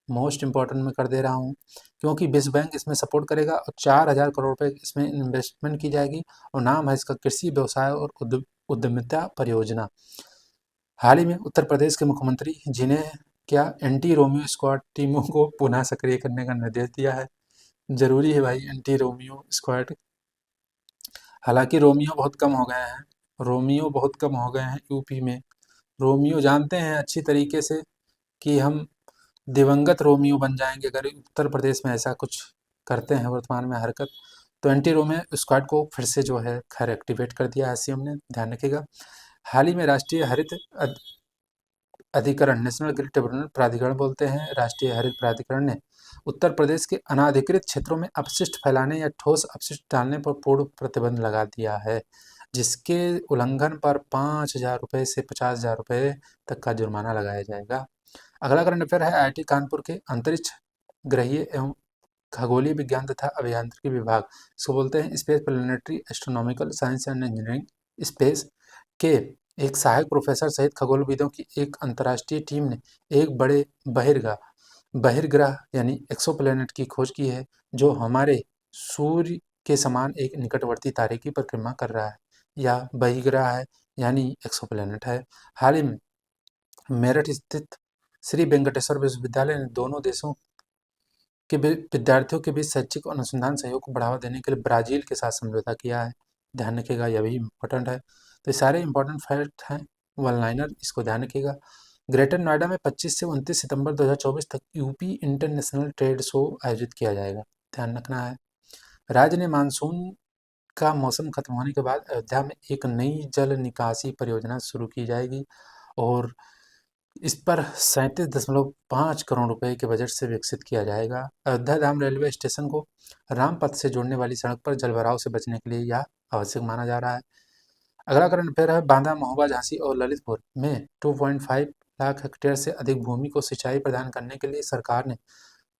S1: मोस्ट इम्पोर्टेंट मैं कर दे रहा हूँ, क्योंकि विश्व बैंक इसमें सपोर्ट करेगा और 4,000 करोड़ रुपए इसमें इन्वेस्टमेंट की जाएगी और नाम है इसका कृषि व्यवसाय और उद्यमिता परियोजना। हाल ही में उत्तर प्रदेश के मुख्यमंत्री जी ने क्या एंटी रोमियो स्क्वाड टीमों को पुनः सक्रिय करने का निर्देश दिया है। जरूरी है भाई एंटी रोमियो स्क्वाड। हालांकि रोमियो बहुत कम हो गए हैं, रोमियो बहुत कम हो गए हैं यूपी में। रोमियो जानते हैं अच्छी तरीके से कि हम दिवंगत रोमियो बन जाएंगे अगर उत्तर प्रदेश में ऐसा कुछ करते हैं वर्तमान में हरकत। तो एंटी रोमियो स्क्वाड को फिर से जो है खैर एक्टिवेट कर दिया है सीएम ने, ध्यान रखिएगा। हाल ही में राष्ट्रीय हरित अधिकरण, नेशनल ग्रिड ट्रिब्यूनल प्राधिकरण बोलते हैं, राष्ट्रीय हरित प्राधिकरण ने उत्तर प्रदेश के अनाधिकृत क्षेत्रों में अपशिष्ट फैलाने या ठोस अपशिष्ट डालने पर पूर्ण प्रतिबंध लगा दिया है, जिसके उल्लंघन पर 5,000 रुपये से 50,000 रुपये तक का जुर्माना लगाया जाएगा। अगला करंट अफेयर है आईआईटी कानपुर के अंतरिक्ष ग्रहीय एवं खगोलीय विज्ञान तथा अभियांत्रिकी विभाग, इसको बोलते हैं space planetary astronomical science and engineering space के एक सहायक प्रोफेसर सहित खगोलविदों की एक अंतर्राष्ट्रीय टीम ने एक बड़े बहिर्गह बहिर्ग्रह यानी एक्सोप्लैनेट की खोज की है, जो हमारे सूर्य के समान एक निकटवर्ती तारे की परिक्रमा कर रहा है। यह बहिर्ग्रह है यानी एक्सोप्लैनेट है। हाल ही में मेरठ स्थित श्री वेंकटेश्वर विश्वविद्यालय ने दोनों देशों के विद्यार्थियों के बीच शैक्षिक और अनुसंधान सहयोग को बढ़ावा देने के लिए ब्राजील के साथ समझौता किया है। ध्यान रखिएगा, यह भी इम्पोर्टेंट है। तो ये सारे इंपॉर्टेंट फैक्ट हैं, वन लाइनर, इसको ध्यान रखिएगा। ग्रेटर नोएडा में 25 से 29 सितंबर 2024 तक यूपी इंटरनेशनल ट्रेड शो आयोजित किया जाएगा, ध्यान रखना है। राज्य ने मानसून का मौसम खत्म होने के बाद अयोध्या में एक नई जल निकासी परियोजना शुरू की जाएगी और इस पर 37.5 करोड़ रुपए के बजट से विकसित किया जाएगा। अयोध्या धाम रेलवे स्टेशन को रामपथ से जोड़ने वाली सड़क पर जलभराव से बचने के लिए यह आवश्यक माना जा रहा है। अगला करंट अफेयर है बांदा, महोबा, झांसी और ललितपुर में 2.5 लाख हेक्टेयर से अधिक भूमि को सिंचाई प्रदान करने के लिए सरकार ने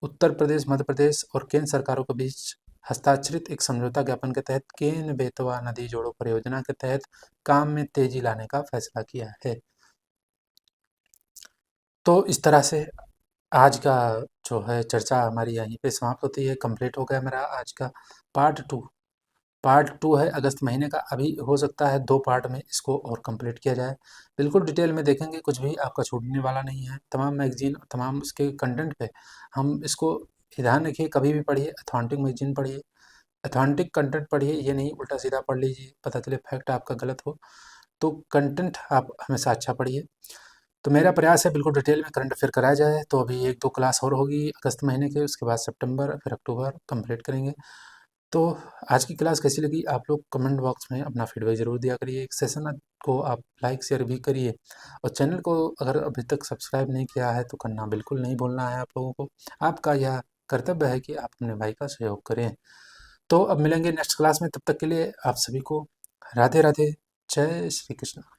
S1: उत्तर प्रदेश, मध्य प्रदेश और केंद्र सरकारों के बीच हस्ताक्षरित एक समझौता ज्ञापन के तहत केन बेतवा नदी जोड़ो परियोजना के तहत काम में तेजी लाने का फैसला किया है। तो इस तरह से आज का जो है चर्चा हमारी यहीं पे समाप्त होती है, कंप्लीट हो गया मेरा आज का पार्ट 2 है अगस्त महीने का। अभी हो सकता है 2 पार्ट में इसको और कंप्लीट किया जाए, बिल्कुल डिटेल में देखेंगे, कुछ भी आपका छूटने वाला नहीं है। तमाम मैगजीन, तमाम इसके कंटेंट पे हम इसको ध्यान रखिए, कभी भी पढ़िए अथॉन्टिक मैगजीन पढ़िए, अथॉन्टिक कंटेंट पढ़िए, ये नहीं उल्टा सीधा पढ़ लीजिए, पता चले फैक्ट आपका गलत हो। तो कंटेंट आप हमेशा अच्छा पढ़िए। तो मेरा प्रयास है बिल्कुल डिटेल में करंट अफेयर कराया जाए। तो अभी 1-2 क्लास और होगी अगस्त महीने के, उसके बाद सितंबर फिर अक्टूबर कंप्लीट करेंगे। तो आज की क्लास कैसी लगी आप लोग कमेंट बॉक्स में अपना फीडबैक ज़रूर दिया करिए। सेशन को आप लाइक शेयर भी करिए और चैनल को अगर अभी तक सब्सक्राइब नहीं किया है तो करना बिल्कुल नहीं भूलना है आप लोगों को। आपका यह कर्तव्य है कि आप अपने भाई का सहयोग करें। तो अब मिलेंगे नेक्स्ट क्लास में, तब तक के लिए आप सभी को राधे राधे, जय श्री कृष्ण।